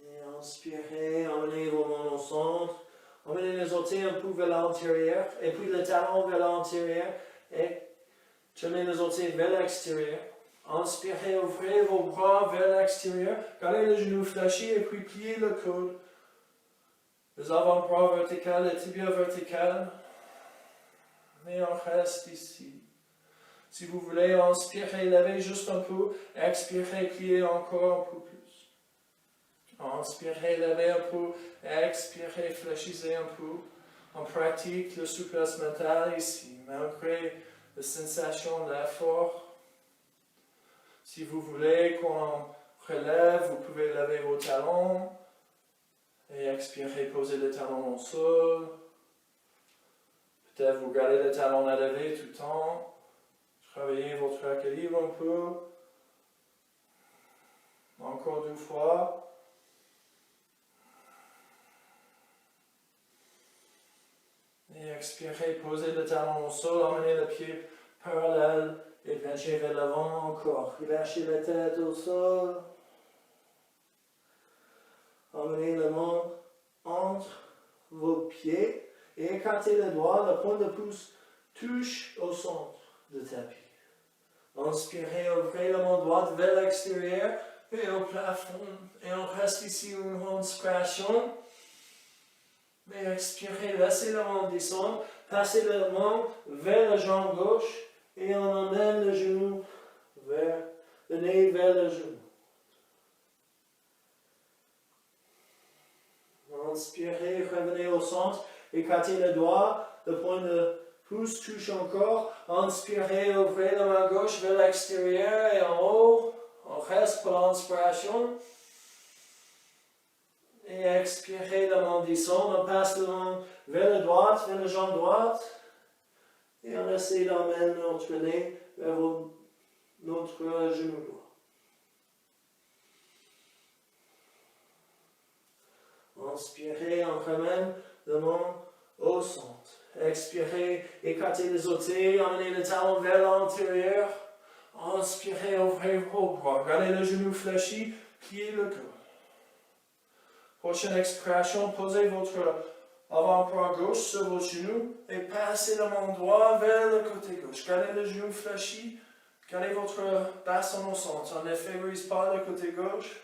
Et inspirez, emmenez vos mains au centre. Emmenez les orteils un peu vers l'intérieur et puis le talon vers l'intérieur et tenez les orteils vers l'extérieur. Inspirez, ouvrez vos bras vers l'extérieur, gardez les genoux fléchis et puis pliez le coude. Les avant-bras verticaux, les tibias verticales. Mais on reste ici. Si vous voulez, inspirez, levez juste un peu, expirez, pliez encore un peu plus. Inspirez, levez un peu, expirez, fléchissez un peu. On pratique le souplesse mentale ici, malgré la sensation d'effort. Si vous voulez qu'on relève, vous pouvez lever vos talons. Et expirez, posez les talons au sol. Peut-être vous gardez les talons élevés tout le temps. Travaillez votre équilibre un peu. Encore 2 fois. Et expirez, posez le talon au sol, emmenez le pied parallèle et penchez vers l'avant encore. Relâchez la tête au sol. Emmenez le menton entre vos pieds et écartez les doigts. La pointe de pouce touche au centre du tapis. Inspirez, ouvrez la main droite vers l'extérieur et au plafond. Et on reste ici une respiration. Mais expirez, laissez la main descendre, passez la main vers la jambe gauche et on emmène le genou vers le nez vers le genou. Inspirez, revenez au centre, écartez les doigts, le point de pouce touche encore. Inspirez, ouvrez la main gauche vers l'extérieur et en haut. On reste pour l'inspiration. Et expirez, la main descend, on passe la main vers la droite, vers la jambe droite. Et on essaie d'emmener notre nez vers notre genou droit. Inspirez, on ramène la main au centre. Expirez, écartez les orteils, emmenez le talon vers l'intérieur. Inspirez, ouvrez vos bras, gardez le genou fléchi, pliez le cou. Prochaine expiration, posez votre avant-bras gauche sur vos genoux et passez la main droite vers le côté gauche. Gardez le genou fléchi, gardez votre bassin au centre. On ne favorise pas le côté gauche.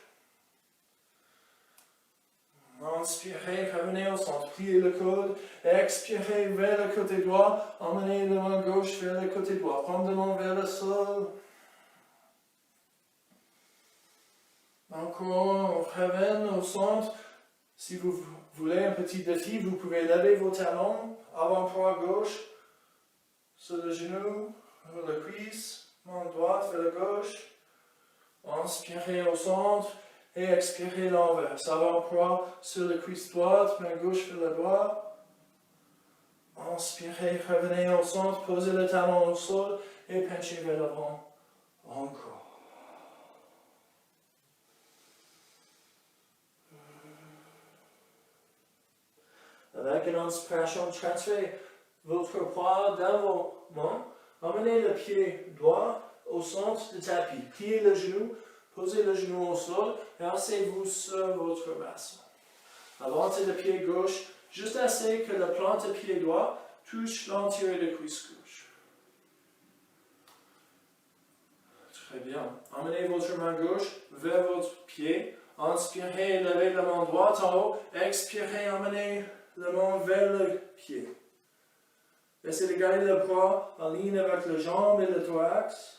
Inspirez, revenez au centre, pliez le coude, expirez vers le côté droit, emmenez la main gauche vers le côté droit, rendement vers le sol. Encore, on revient au centre. Si vous voulez un petit défi, vous pouvez lever vos talons, avant-bras gauche, sur le genou, vers la cuisse, main droite vers la gauche. Inspirez au centre. Et expirez l'envers. Avant-bras sur la cuisse droite, main gauche vers la droite. Inspirez, revenez au centre, posez le talon au sol et penchez vers l'avant. Encore. Avec une inspiration, transférez votre poids dans vos mains. Emmenez le pied droit au centre du tapis. Pliez le genou. Posez le genou au sol et asseyez-vous sur votre bassin. Avancez le pied gauche, juste assez que la plante de pied droit touche l'intérieur de la cuisse gauche. Très bien. Emmenez votre main gauche vers votre pied. Inspirez, levez la main droite en haut. Expirez, emmenez la main vers le pied. Essayez de garder le bras en ligne avec les jambes et le thorax.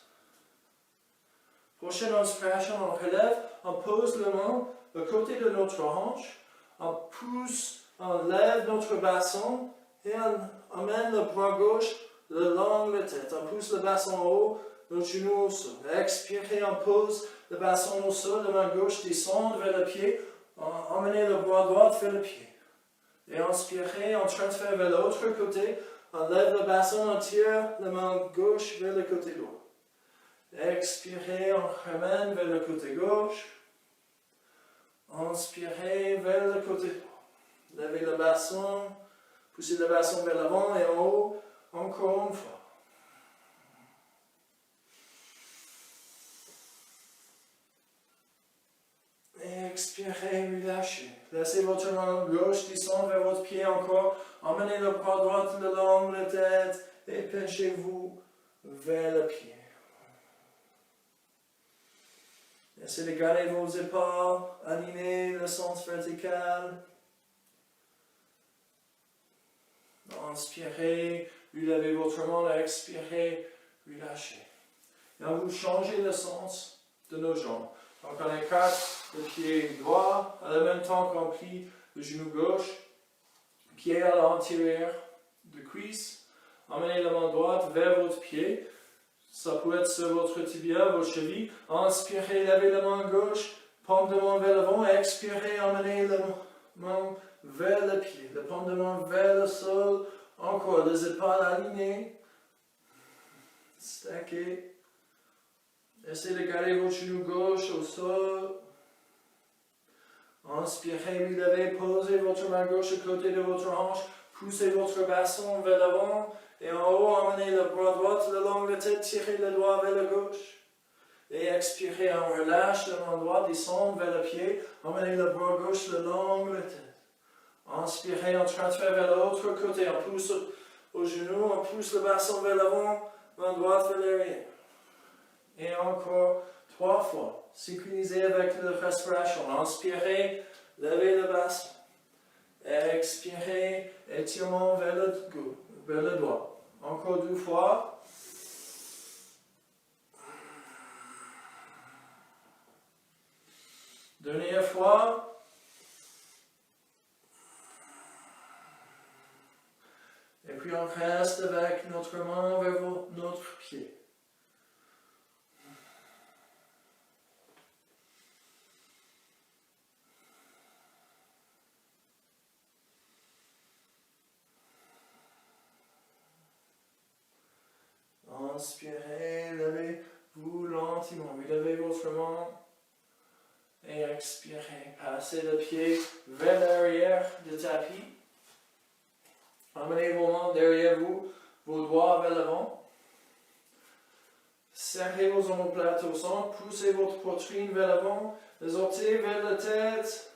Prochaine inspiration, on relève, on pose la main à côté de notre hanche, on pousse, on lève notre bassin et on emmène le bras gauche le long de la tête. On pousse le bassin en haut, le genou au sol. Expirez, on pose le bassin au sol, la main gauche descend vers le pied, on emmène le bras droit vers le pied. Et inspirez, on transfère vers l'autre côté, on lève le bassin, on tire la main gauche vers le côté droit. Expirez, on ramène vers le côté gauche. Inspirez vers le côté droit. Levez le bassin, poussez le bassin vers l'avant et en haut, encore une fois. Expirez, relâchez. Laissez votre main gauche descendre vers votre pied encore. Emmenez le bras droit le long de la tête et penchez-vous vers le pied. Essayez de garder vos épaules alignées, le sens vertical. Inspirez, relevez votre main, expirez, relâchez. Et vous changez le sens de nos jambes. Donc on écarte le pied droit, en même temps qu'on plie le genou gauche, pied à l'intérieur de cuisse. Emmenez la main droite vers votre pied. Ça peut être sur votre tibia, vos chevilles. Inspirez, levez la main gauche, paume de main vers l'avant. Expirez, emmenez la main vers le pied. La paume de main vers le sol. Encore, les épaules alignées. Stackez. Essayez de garder votre genou gauche au sol. Inspirez, vous levez, posez votre main gauche à côté de votre hanche. Poussez votre bassin vers l'avant. Et en haut, emmenez le bras droit le long de la tête, tirez le doigt vers la gauche. Et expirez, on relâche le main droit, descend vers le pied, emmenez le bras gauche le long de la tête. Inspirez, on transfère vers l'autre côté, on pousse au genou, on pousse le bassin vers l'avant, main droite vers l'arrière. Et encore 3 fois, synchronisez avec la respiration. Inspirez, levez le bassin. Expirez, étirement vers le doigt. Encore 2 fois. Dernière fois. Et puis on reste avec notre main vers notre pied. Inspirez, levez-vous lentement. Vous levez votre main et expirez. Passez le pied vers l'arrière du tapis. Emmenez vos mains derrière vous, vos doigts vers l'avant. Serrez vos omoplates au centre, poussez votre poitrine vers l'avant, les orteils vers la tête.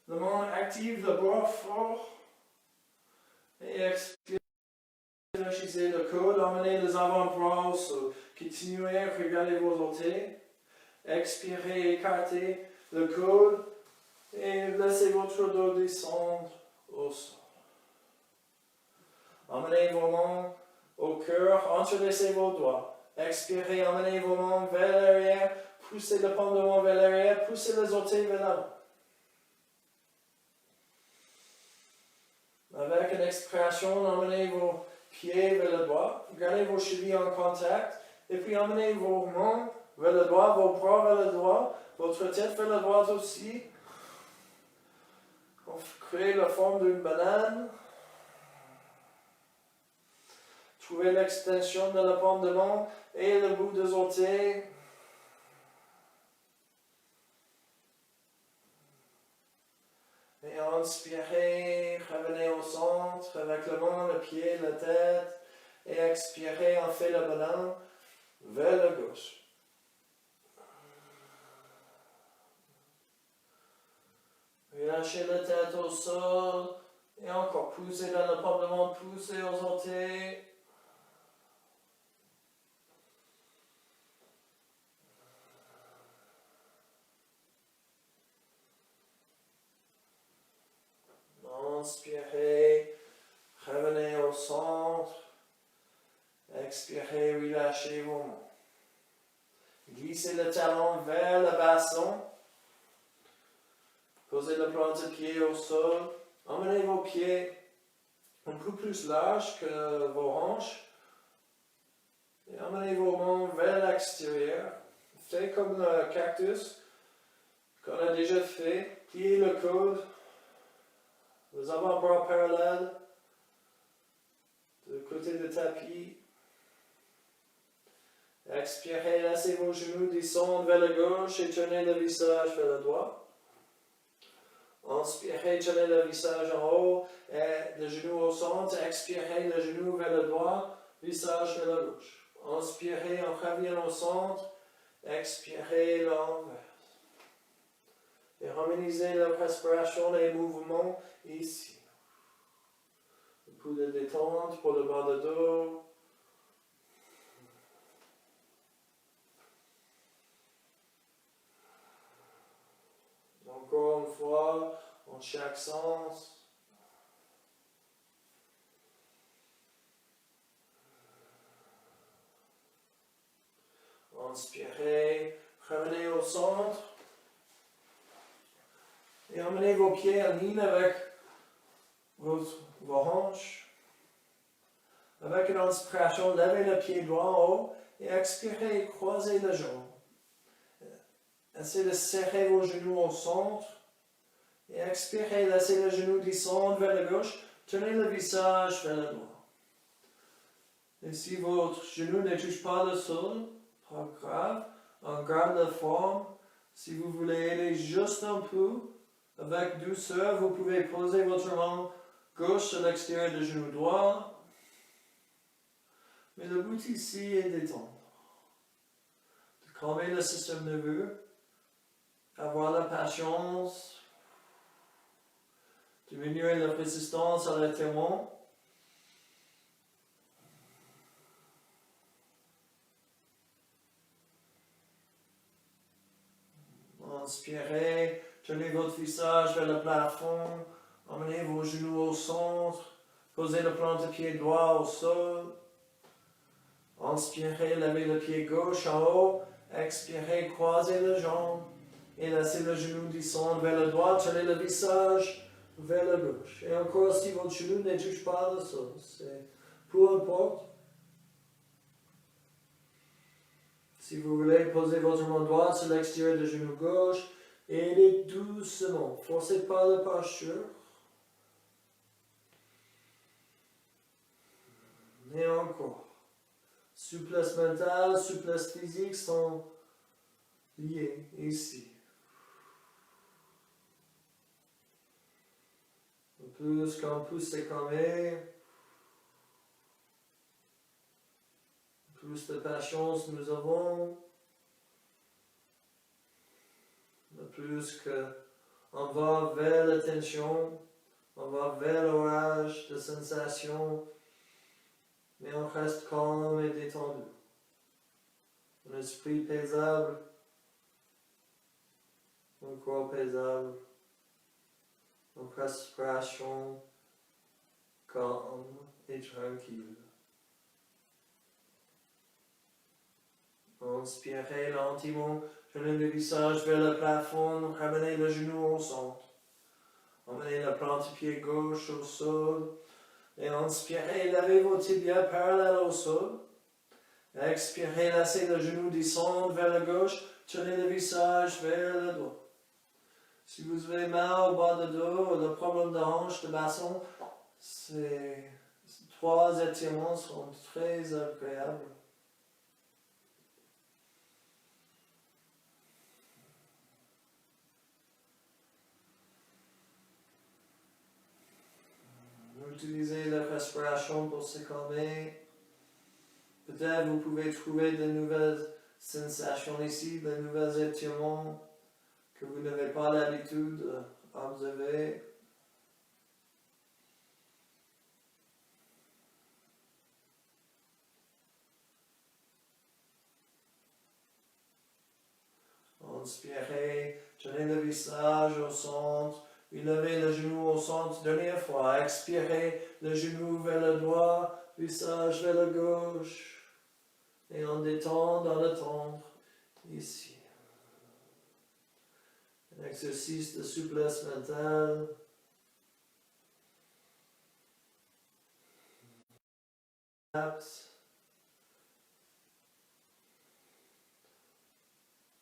La main active, le bras fort. Et expirez. Élargissez le coude, emmenez les avant-bras au sol. Continuez, regardez vos orteils. Expirez, écartez le coude et laissez votre dos descendre au sol. Emmenez vos mains au cœur, entrelacez vos doigts. Expirez, emmenez vos mains vers l'arrière, poussez le paume de main vers l'arrière, poussez les orteils vers l'avant. Avec une expiration, emmenez vos pieds vers le doigt, gardez vos chevilles en contact, et puis emmenez vos mains vers le doigt, vos bras vers le doigt, votre tête vers le droit aussi. On crée la forme d'une banane. Trouvez l'extension de la paume de main et le bout des orteils. Et inspirez, revenez au centre avec la main, le pied, la tête. Et expirez, on fait la banane vers la gauche. Relâchez la tête au sol. Et encore, poussez dans la paume de main, poussez aux orteils. Inspirez, revenez au centre. Expirez, relâchez vos mains. Glissez le talon vers le bassin. Posez le plante de pied au sol. Emmenez vos pieds un peu plus larges que vos hanches. Et emmenez vos mains vers l'extérieur. Faites comme le cactus qu'on a déjà fait. Pliez le coude. Les avant-bras parallèles. Du côté du tapis. Expirez, laissez vos genoux descendre vers la gauche et tournez le visage vers le droit. Inspirez, tournez le visage en haut et le genou au centre. Expirez, le genou vers le droit, visage vers la gauche. Inspirez, on revient au centre. Expirez, l'envers. Et harmonisez la respiration et les mouvements ici. Un peu de détente pour le bas de dos. Encore une fois, en chaque sens. Inspirez, revenez au centre. Et emmenez vos pieds en ligne avec vos hanches. Avec une inspiration, levez le pied droit en haut Et expirez, croisez les jambes. Essayez de serrer vos genoux au centre. Et expirez, laissez les genoux descendre vers la gauche. Tenez le visage vers le droit. Et si votre genou ne touche pas le sol, pas grave, on garde la forme. Si vous voulez aider juste un peu, avec douceur, vous pouvez poser votre main gauche sur l'extérieur du genou droit. Mais le but ici est d'étendre. De calmer le système nerveux, avoir la patience, diminuer la résistance à l'étirement. Inspirez, tenez votre visage vers le plafond, emmenez vos genoux au centre, posez le plan de pied droit au sol. Inspirez, levez le pied gauche en haut, expirez, croisez les jambes et laissez le genou descendre vers le droit, tenez le visage vers la gauche. Et encore, si votre genou ne touche pas le sol, c'est peu importe. Si vous voulez, posez votre main droite sur l'extérieur du genou gauche et aidez doucement. Forcez pas la posture. Et encore. Souplesse mentale, souplesse physique sont liées ici. Plus qu'on peut se calmer, plus de patience nous avons, le plus qu'on va vers la tension, on va vers l'orage de sensations, mais on reste calme et détendu. Un esprit paisible, un corps paisible, une respiration calme et tranquille. Inspirez lentement, tenez le visage vers le plafond, ramenez le genou au centre. Emmenez le plan du pied gauche au sol. Et inspirez, levez vos tibias parallèles au sol. Expirez, laissez le genou descendre vers la gauche, tenez le visage vers le droit. Si vous avez mal au bas de dos, le problème de hanche, de bassin, ces trois étirements sont très agréables. Utilisez la respiration pour se calmer. Peut-être vous pouvez trouver de nouvelles sensations ici, de nouveaux étirements que vous n'avez pas l'habitude d'observer. Inspirez, tenez le visage au centre. Puis levez le genou au centre, dernière fois. Expirez, le genou vers le droit, visage vers la gauche. Et on détend dans le tendre, ici. Un exercice de souplesse mentale.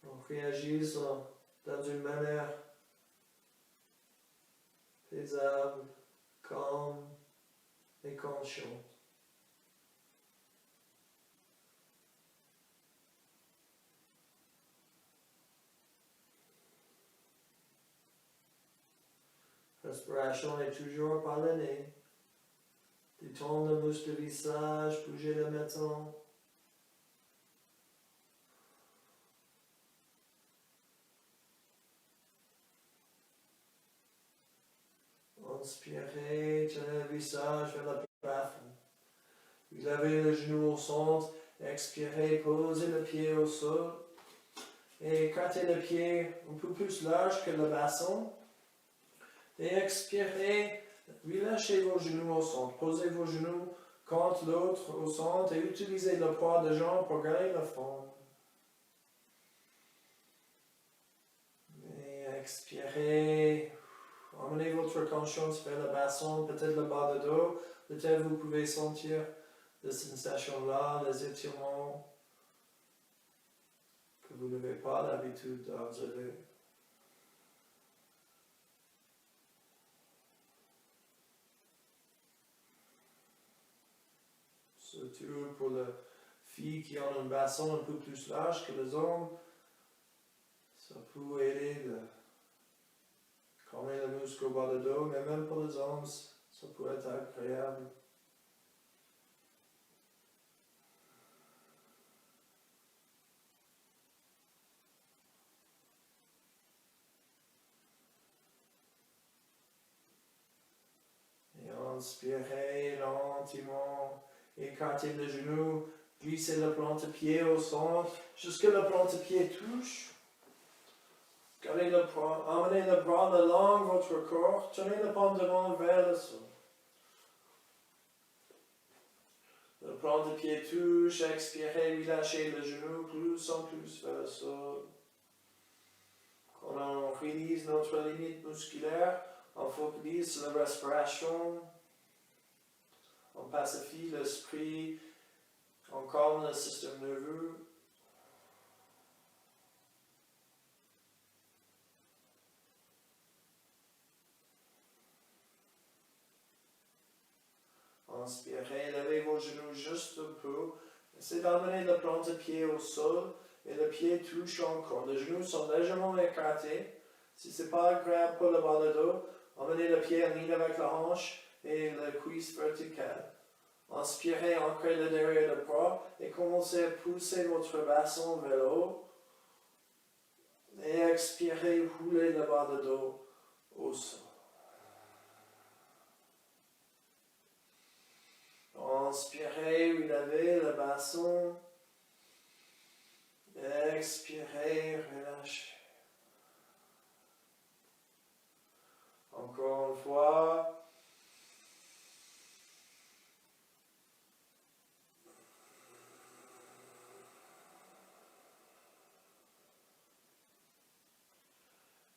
On réagit dans une manière paisible, calme et consciente. Respiration est toujours par le nez. Détendre le muscle du visage, bouger le menton. Inspirez, tenez le visage vers le plafond. Vous levez le genou au centre, expirez, posez le pied au sol. Et écartez le pied un peu plus large que le bassin. Et expirez, relâchez vos genoux au centre. Posez vos genoux contre l'autre au centre et utilisez le poids de jambes pour garder la forme. Et expirez. Emmenez votre conscience vers le bassin, peut-être le bas de dos. Peut-être vous pouvez sentir les sensations là, les étirements que vous n'avez pas l'habitude d'observer. Surtout pour les filles qui ont un bassin un peu plus large que les hommes, ça peut aider de calmer le muscle au bas du dos, mais même pour les hommes, ça peut être agréable. Et inspirez lentement, écartez le genou, glissez le plante-pied au centre, jusqu'à le plante-pied touche. Gardez le bras, emmenez le bras le long de votre corps, tenez le pendant vers le sol. Le plante-pied touche, expirez, relâchez le genou plus en plus vers le sol. Quand on réalise notre limite musculaire, on focalise sur la respiration, on pacifie l'esprit, on calme le système nerveux. Inspirez, levez vos genoux juste un peu. Essayez d'emmener le plante-pied au sol et le pied touche encore. Les genoux sont légèrement écartés. Si ce n'est pas agréable pour le bas de dos, emmenez le pied en ligne avec la hanche et la cuisse verticale. Inspirez, ancrez le derrière le bras et commencez à pousser votre bassin vers le haut. Et expirez, roulez le bas de dos au sol. Inspirez, relevez le bassin. Expirez, relâchez. Encore une fois.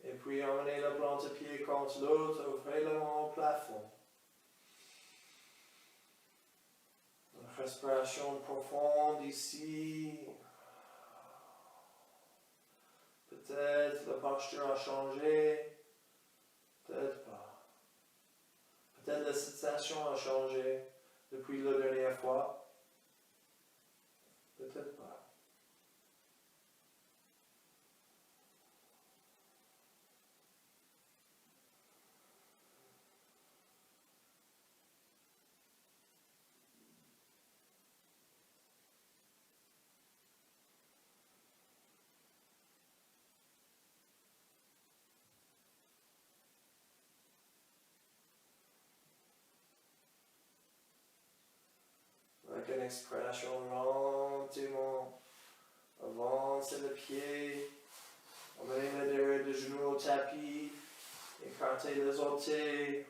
Et puis emmenez le plante-pied contre l'autre, ouvrez le main au plafond. Une respiration profonde ici. Peut-être la posture a changé, peut-être pas. Peut-être la sensation a changé depuis la dernière fois, peut-être pas. Avec une expiration lentement, avancez le pied, emmenez le derrière du genou au tapis, écartez les orteils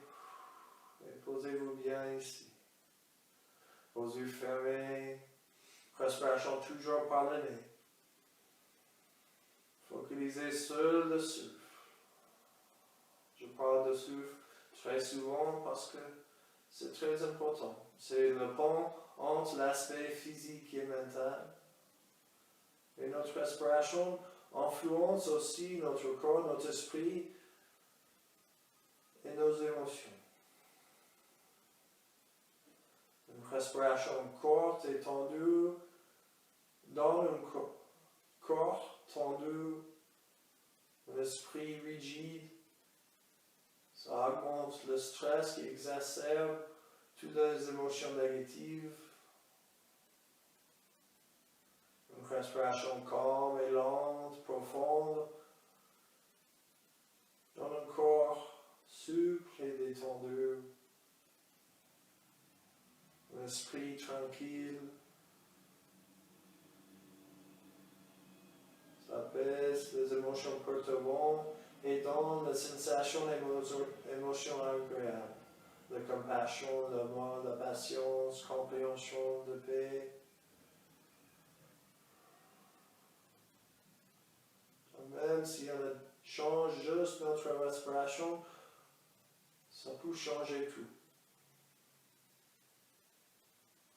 et posez-vous bien ici. Vos yeux fermés, respiration toujours par le nez. Focalisez sur le souffle. Je parle de souffle très souvent parce que c'est très important. C'est le pont entre l'aspect physique et mental. Et notre respiration influence aussi notre corps, notre esprit et nos émotions. Une respiration courte et tendue dans un corps tendu, un esprit rigide, ça augmente le stress qui exacerbe toutes les émotions négatives. Une respiration calme et lente, profonde, dans un corps souple et détendu. Un esprit tranquille. Ça apaise les émotions perturbantes et donne la sensation d'émotion agréable. De compassion, d'amour, de patience, compréhension, de paix. Même si on change juste notre respiration, ça peut changer tout.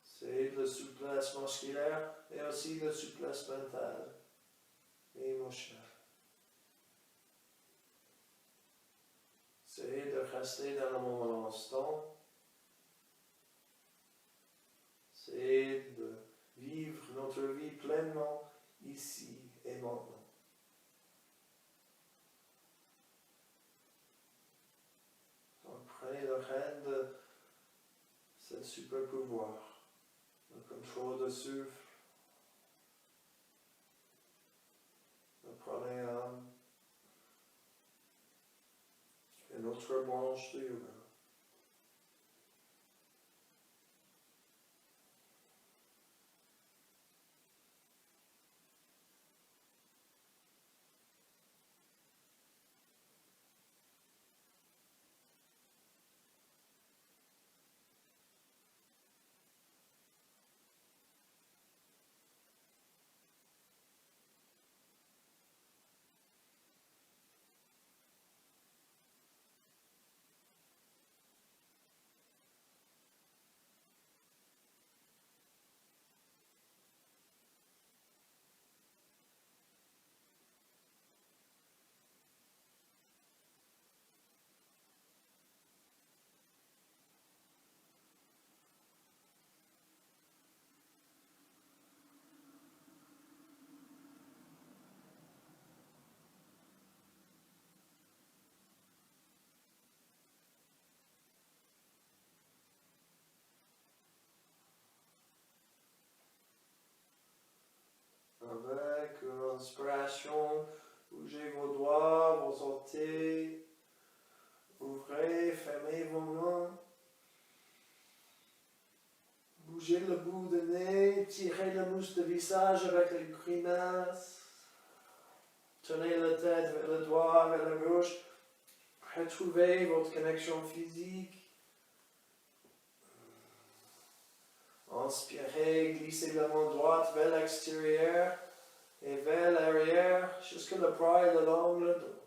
C'est la souplesse musculaire et aussi la souplesse mentale. et émotionnel. Essayez de rester dans le moment l'instant. Essayez de vivre notre vie pleinement ici et maintenant. Donc prenez le règne de ce super pouvoir, le contrôle de souffle, le pranayama et notre branche de yoga. Avec l'inspiration, bougez vos doigts, vos orteils, ouvrez, fermez vos mains, bougez le bout du nez, tirez le muscle du visage avec les grimaces, tenez la tête vers le droit, vers la gauche, retrouvez votre connexion physique. Inspirez, glissez la main droite vers l'extérieur et vers l'arrière jusque le bras et le long le dos.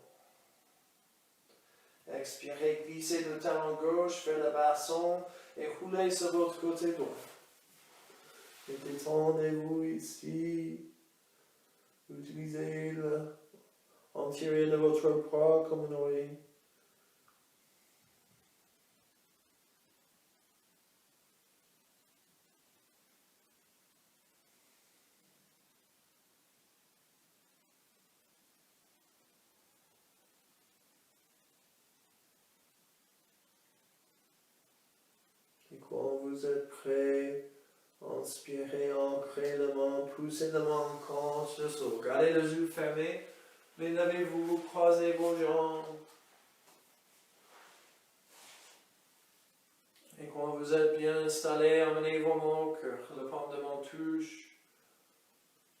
Expirez, glissez le talon gauche vers le bassin et roulez sur votre côté droit. Et détendez-vous ici. Utilisez l'intérieur de votre bras comme un oreille. Et quand vous êtes prêt, inspirez, ancrez la main, poussez la main contre le sol. Gardez les yeux fermés, mais levez-vous, croisez vos jambes. Et quand vous êtes bien installé, amenez vos mains au cœur, le paume de main touche.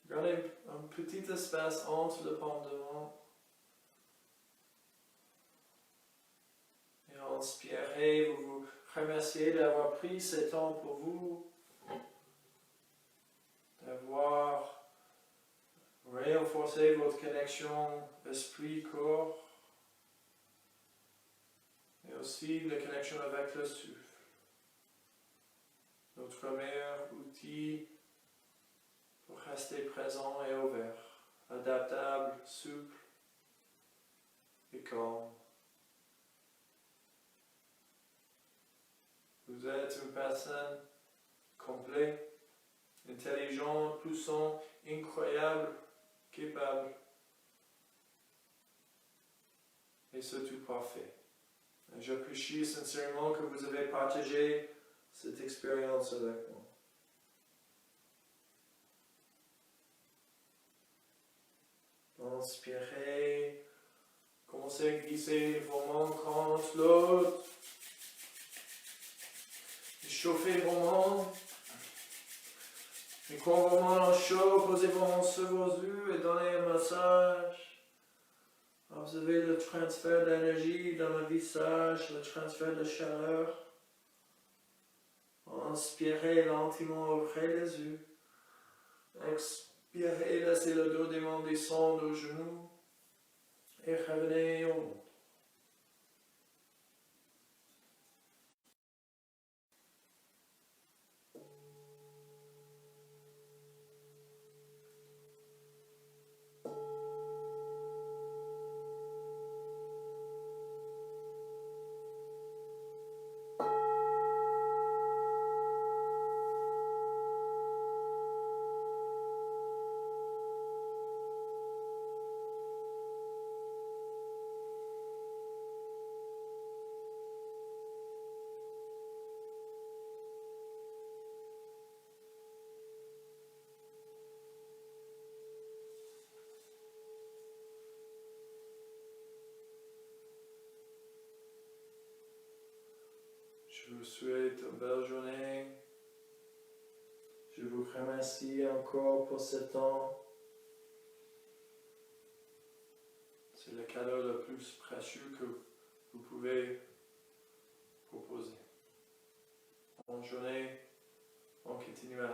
Gardez un petit espace entre le paume de main. Et inspirez, vous vous remerciez d'avoir pris ce temps pour vous, d'avoir renforcé votre connexion esprit-corps, et aussi la connexion avec le souffle. Notre meilleur outil pour rester présent et ouvert, adaptable, souple et calme. Vous êtes une personne complète, intelligente, puissante, incroyable, capable et surtout parfait. J'apprécie sincèrement que vous avez partagé cette expérience avec moi. Inspirez, commencez à glisser vos mains contre l'autre. Chauffez vos mains. Et quand vos mains sont chaudes, posez vos mains sur vos yeux et donnez un massage. Observez le transfert d'énergie dans le visage, le transfert de chaleur. Inspirez lentement, ouvrez les yeux. Expirez, laissez le dos des mains descendre aux genoux. Et revenez au monde. Je vous souhaite une belle journée. Je vous remercie encore pour ce temps. C'est le cadeau le plus précieux que vous pouvez proposer. Bonne journée, bonne continuation.